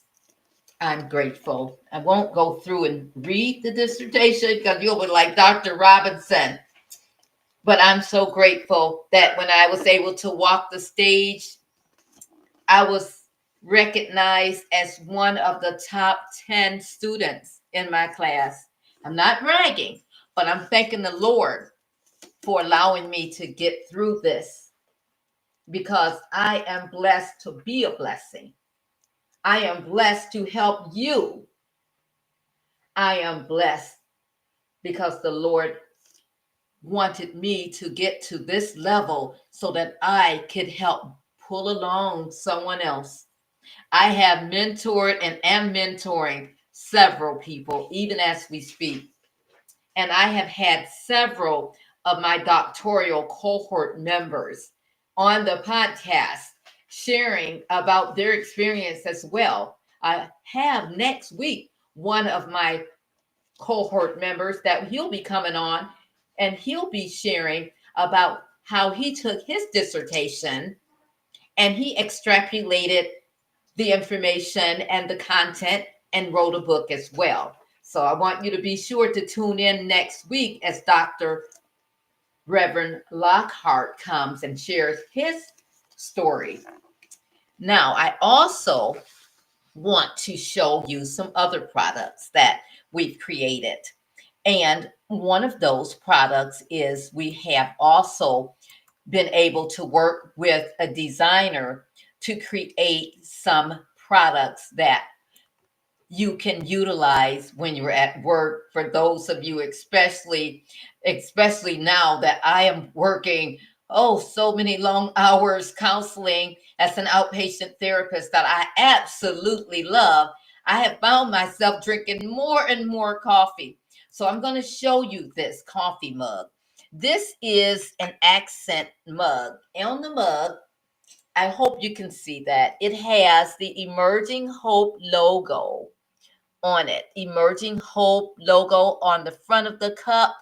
Speaker 1: I'm grateful. I won't go through and read the dissertation because you'll be like Dr. Robinson. But I'm so grateful that when I was able to walk the stage, I was recognized as one of the top 10 students in my class. I'm not bragging, but I'm thanking the Lord for allowing me to get through this, because I am blessed to be a blessing. I am blessed to help you. I am blessed because the Lord wanted me to get to this level so that I could help pull along someone else. I have mentored and am mentoring several people, even as we speak. And I have had several of my doctoral cohort members on the podcast sharing about their experience as well. I have next week one of my cohort members that he'll be coming on, and he'll be sharing about how he took his dissertation and he extrapolated the information and the content and wrote a book as well. So I want you to be sure to tune in next week as Dr. Reverend Lockhart comes and shares his story. Now, I also want to show you some other products that we've created. And one of those products is we have also been able to work with a designer to create some products that you can utilize when you're at work. For those of you, especially now that I am working so many long hours counseling as an outpatient therapist that I absolutely love, I have found myself drinking more and more coffee. So I'm going to show you this coffee mug. This is an accent mug. On the mug, I hope you can see that it has the Emerging Hope logo on it. Emerging Hope logo on the front of the cup.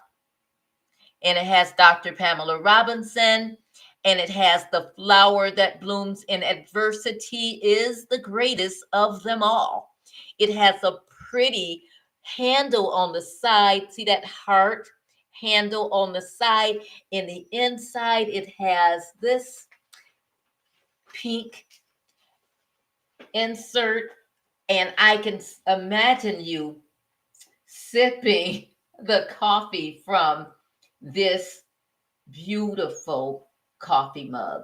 Speaker 1: And it has Dr. Pamela Robinson. And it has the flower that blooms in adversity is the greatest of them all. It has a pretty handle on the side. See that heart handle on the side? In the inside, it has this pink insert. And I can imagine you sipping the coffee from this beautiful coffee mug.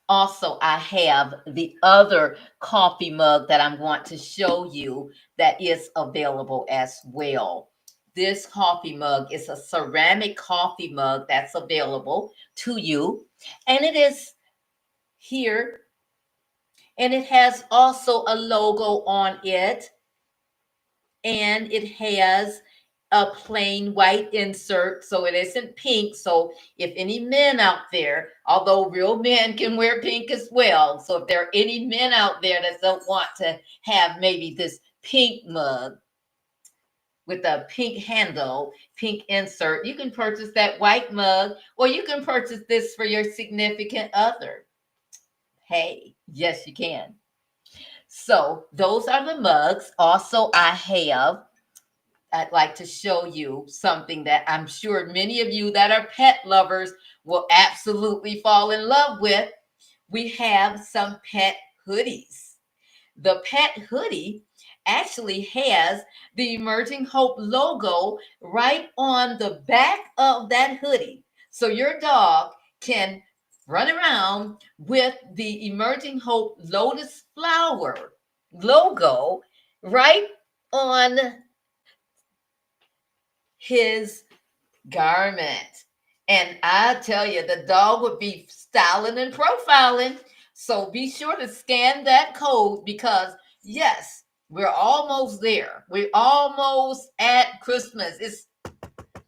Speaker 1: Also, I have the other coffee mug that I'm going to show you that is available as well. This coffee mug is a ceramic coffee mug that's available to you, and it is here, and it has also a logo on it, and it has a plain white insert, so it isn't pink. So if any men out there, although real men can wear pink as well, so if there are any men out there that don't want to have maybe this pink mug with a pink handle, pink insert, you can purchase that white mug, or you can purchase this for your significant other. Hey, yes, you can. So those are the mugs. Also, I'd like to show you something that I'm sure many of you that are pet lovers will absolutely fall in love with. We have some pet hoodies. The pet hoodie actually has the Emerging Hope logo right on the back of that hoodie. So your dog can run around with the Emerging Hope lotus flower logo right on his garment. And I tell you, the dog would be styling and profiling. So be sure to scan that code, because yes, We're almost there. We're almost at Christmas. It's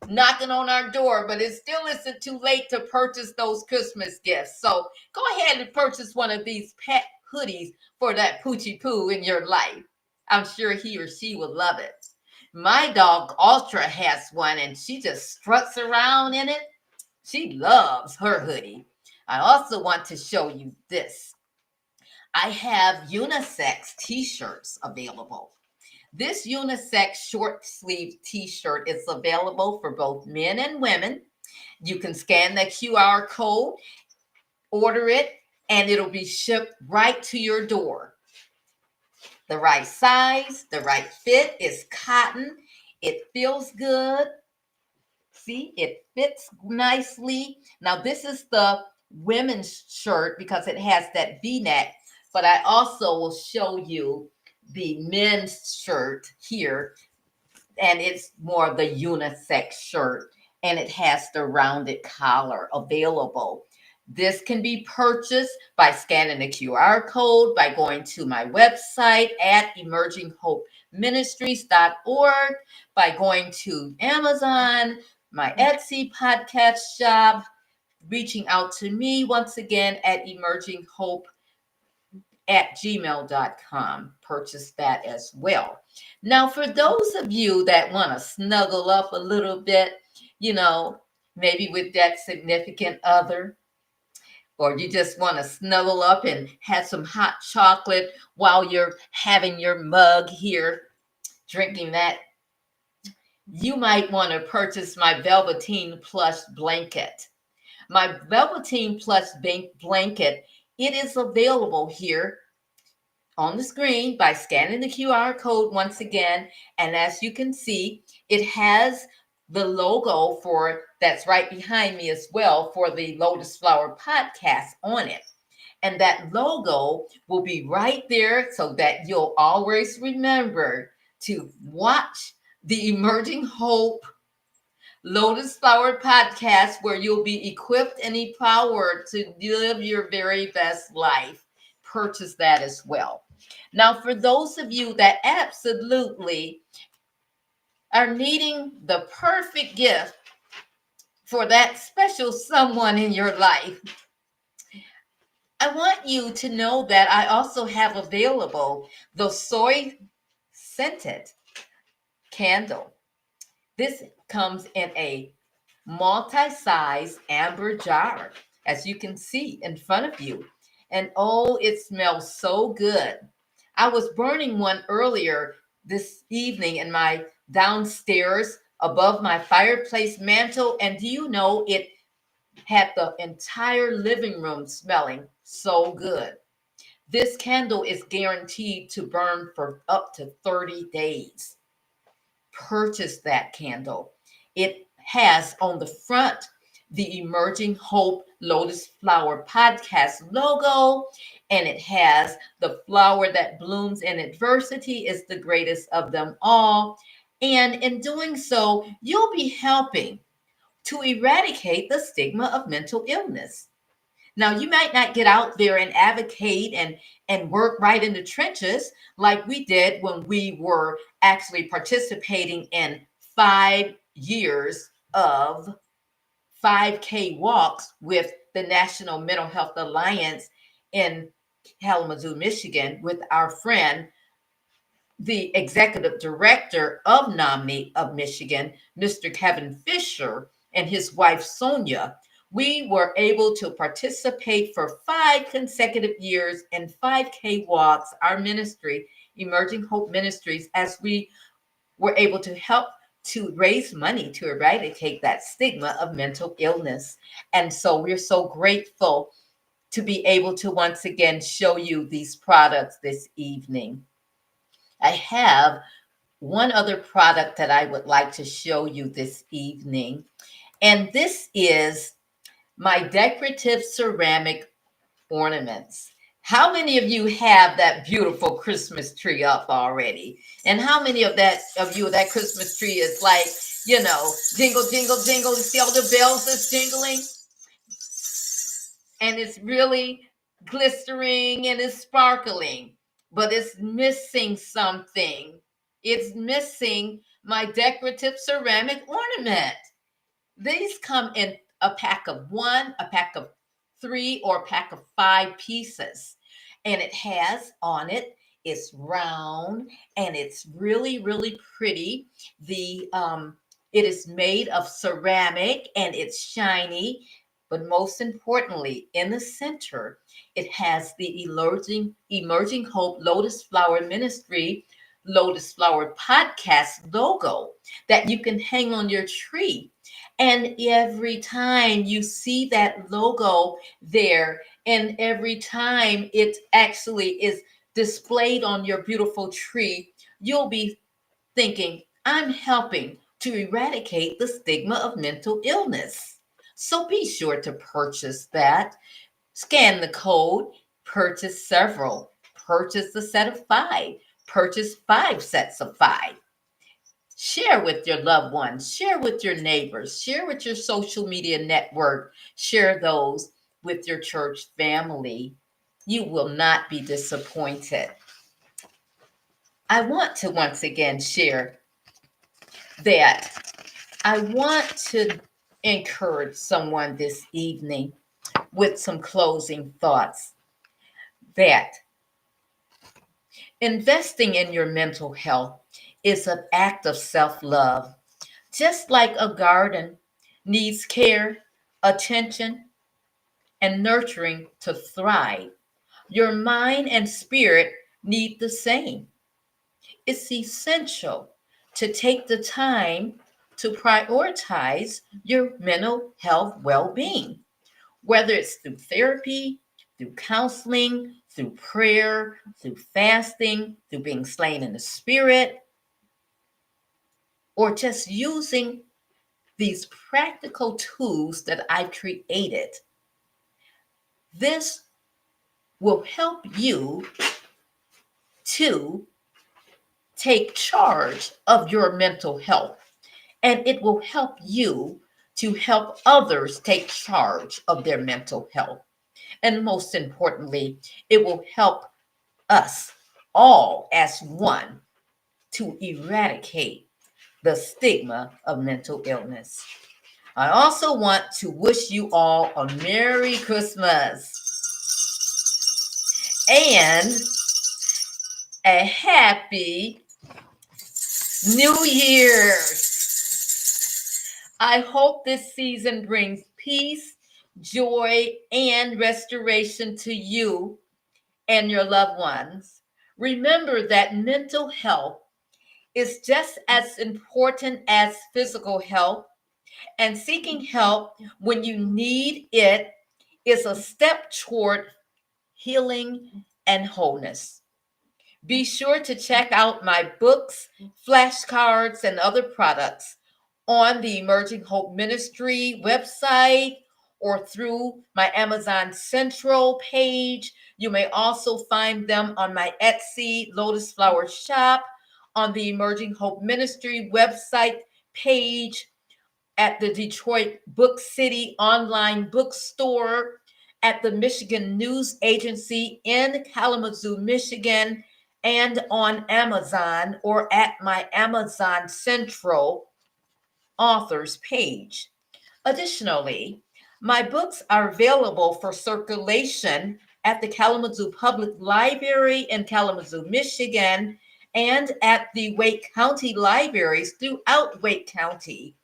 Speaker 1: knocking on our door, but it still isn't too late to purchase those Christmas gifts. So go ahead and purchase one of these pet hoodies for that Poochie Poo in your life. I'm sure he or she will love it. My dog Ultra has one and she just struts around in it. She loves her hoodie. I also want to show you this. I have unisex t-shirts available. This unisex short sleeve t-shirt is available for both men and women. You can scan the QR code, order it, and it'll be shipped right to your door. The right size, the right fit, is cotton. It feels good. See, it fits nicely. Now, this is the women's shirt because it has that V-neck, but I also will show you the men's shirt here, and it's more of the unisex shirt, and it has the rounded collar available. This can be purchased by scanning the QR code, by going to my website at emerginghopministries.org, by going to Amazon, my Etsy podcast shop, reaching out to me once again at emerginghope@gmail.com. Purchase that as well. Now, for those of you that want to snuggle up a little bit, maybe with that significant other, or you just want to snuggle up and have some hot chocolate while you're having your mug here, drinking that, you might want to purchase my Velveteen Plush blanket. My Velveteen Plush blanket, it is available here on the screen by scanning the QR code once again. And as you can see, it has the logo that's right behind me as well for the Lotus Flower podcast on it. And that logo will be right there so that you'll always remember to watch the Emerging Hope Lotus Flower podcast, where you'll be equipped and empowered to live your very best life. Purchase that as well. Now, for those of you that absolutely are needing the perfect gift for that special someone in your life, I want you to know that I also have available the soy scented candle. This comes in a multi-size amber jar, as you can see in front of you. And oh, it smells so good. I was burning one earlier this evening in my downstairs above my fireplace mantle. And do you know, it had the entire living room smelling so good. This candle is guaranteed to burn for up to 30 days. Purchase that candle. It has on the front the Emerging Hope Lotus Flower podcast logo, and it has the flower that blooms in adversity is the greatest of them all. And in doing so, you'll be helping to eradicate the stigma of mental illness. Now, you might not get out there and advocate and work right in the trenches like we did when we were actually participating in 5 years of 5K walks with the National Mental Health Alliance in Kalamazoo, Michigan, with our friend, the executive director of NOMNI of Michigan, Mr. Kevin Fisher, and his wife, Sonia. We were able to participate for 5 consecutive years in 5K walks, our ministry, Emerging Hope Ministries, as we were able to help to raise money to eradicate that stigma of mental illness. And so we're so grateful to be able to once again show you these products this evening. I have one other product that I would like to show you this evening, and this is my decorative ceramic ornaments. How many of you have that beautiful Christmas tree up already? And how many of you that Christmas tree is like, jingle, jingle, jingle? You see all the bells that's jingling? And it's really glistering and it's sparkling. but it's missing something. It's missing my decorative ceramic ornament. These come in a pack of one, a pack of three, or a pack of 5 pieces. And it has on it, it's round and it's really, really pretty. It is made of ceramic and it's shiny. But most importantly, in the center, it has the Emerging Hope Lotus Flower Ministry Lotus Flower Podcast logo that you can hang on your tree. And every time you see that logo there, and every time it actually is displayed on your beautiful tree, you'll be thinking, I'm helping to eradicate the stigma of mental illness. So be sure to purchase that. Scan the code, purchase several, purchase a set of 5, purchase 5 sets of 5. Share with your loved ones, share with your neighbors, share with your social media network, share those with your church family. You will not be disappointed. I want to once again share that I want to encourage someone this evening with some closing thoughts that investing in your mental health is an act of self love. Just like a garden needs care, attention, and nurturing to thrive, your mind and spirit need the same. It's essential to take the time to prioritize your mental health well being, whether it's through therapy, through counseling, through prayer, through fasting, through being slain in the spirit, or just using these practical tools that I've created. This will help you to take charge of your mental health, and it will help you to help others take charge of their mental health. And most importantly, it will help us all as one to eradicate the stigma of mental illness. I also want to wish you all a Merry Christmas and a Happy New Year. I hope this season brings peace, joy, and restoration to you and your loved ones. Remember that mental health is just as important as physical health, and seeking help when you need it is a step toward healing and wholeness. Be sure to check out my books, flashcards, and other products on the Emerging Hope Ministry website or through my Amazon Central page. You may also find them on my Etsy Lotus Flower Shop, on the Emerging Hope Ministry website page, at the Detroit Book City online bookstore, at the Michigan News Agency in Kalamazoo, Michigan, and on Amazon, or at my Amazon Central authors page. Additionally, my books are available for circulation at the Kalamazoo Public Library in Kalamazoo, Michigan, and at the Wake County libraries throughout Wake County.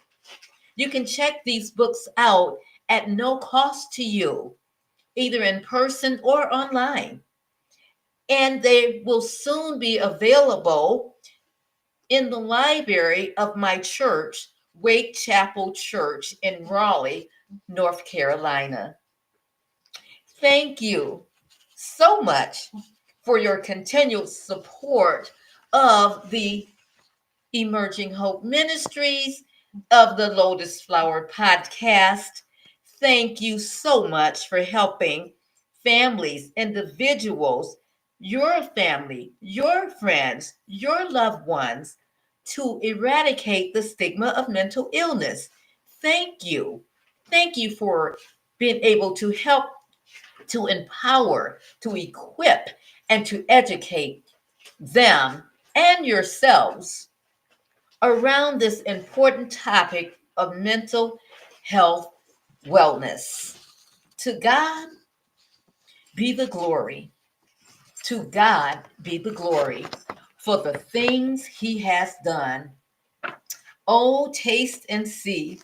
Speaker 1: You can check these books out at no cost to you, either in person or online. And they will soon be available in the library of my church, Wake Chapel Church in Raleigh, North Carolina. Thank you so much for your continued support of the Emerging Hope Ministries, of the Lotus Flower Podcast. Thank you so much for helping families, individuals, your family, your friends, your loved ones to eradicate the stigma of mental illness. Thank you. Thank you for being able to help to empower, to equip, and to educate them and yourselves around this important topic of mental health wellness. To God be the glory. To God be the glory for the things he has done. Oh, taste and see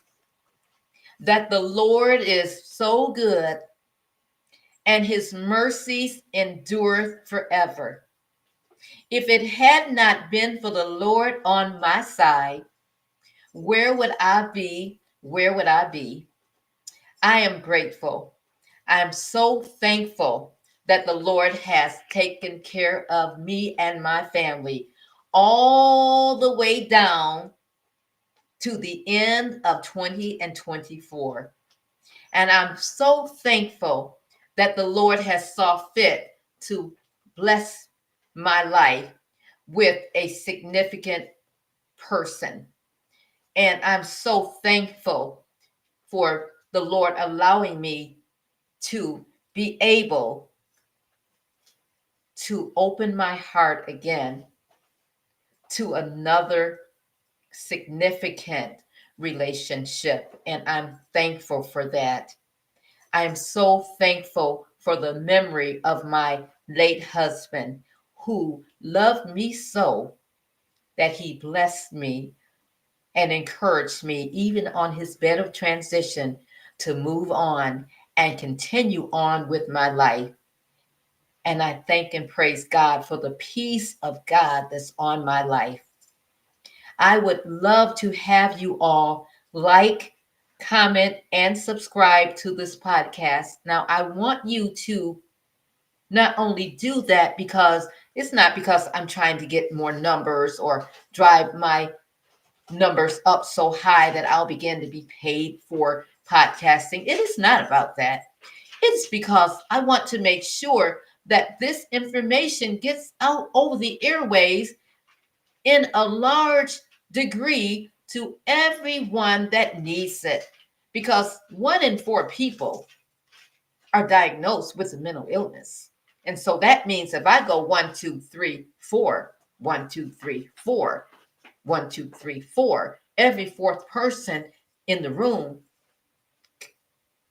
Speaker 1: that the Lord is so good and his mercies endureth forever. If it had not been for the Lord on my side, where would I be? Where would I be? I am grateful. I am so thankful that the Lord has taken care of me and my family all the way down to the end of 20 and 24. And I'm so thankful that the Lord has saw fit to bless my life with a significant person. And I'm so thankful for the Lord allowing me to be able to open my heart again to another significant relationship. And I'm thankful for that. I'm so thankful for the memory of my late husband who loved me so that he blessed me and encouraged me, even on his bed of transition, to move on and continue on with my life. And I thank and praise God for the peace of God that's on my life. I would love to have you all like, comment, and subscribe to this podcast. Now, I want you to not only do that because it's not because I'm trying to get more numbers or drive my numbers up so high that I'll begin to be paid for podcasting. It is not about that. It's because I want to make sure that this information gets out over the airways in a large degree to everyone that needs it. Because 1 in 4 people are diagnosed with a mental illness. And so that means if I go 1, 2, 3, 4, 1, 2, 3, 4, 1, 2, 3, 4, every fourth person in the room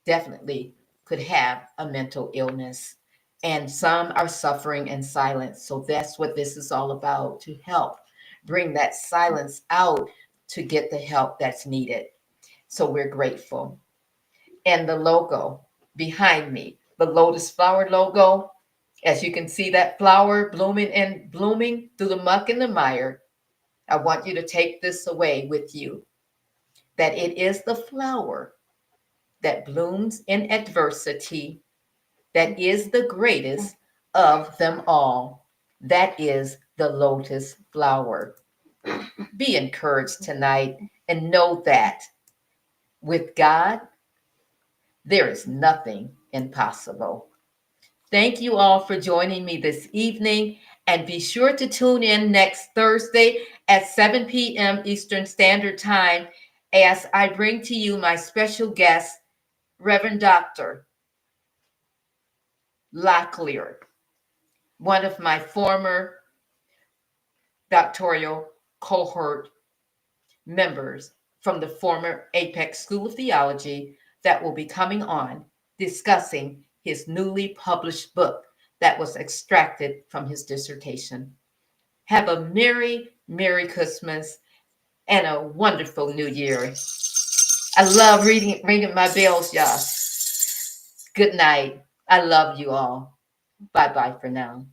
Speaker 1: definitely could have a mental illness. And some are suffering in silence. So that's what this is all about, to help bring that silence out to get the help that's needed. So we're grateful. And the logo behind me, the Lotus Flower logo, as you can see that flower blooming through the muck and the mire. I want you to take this away with you, that it is the flower that blooms in adversity, that is the greatest of them all. That is the lotus flower. Be encouraged tonight and know that with God, there is nothing impossible. Thank you all for joining me this evening, and be sure to tune in next Thursday at 7 p.m. Eastern Standard Time as I bring to you my special guest, Reverend Dr. Locklear, one of my former doctoral cohort members from the former Apex School of Theology, that will be coming on discussing his newly published book that was extracted from his dissertation. Have a Merry Christmas and a wonderful New Year. I love ringing my bells, y'all. Good night. I love you all. Bye bye for now.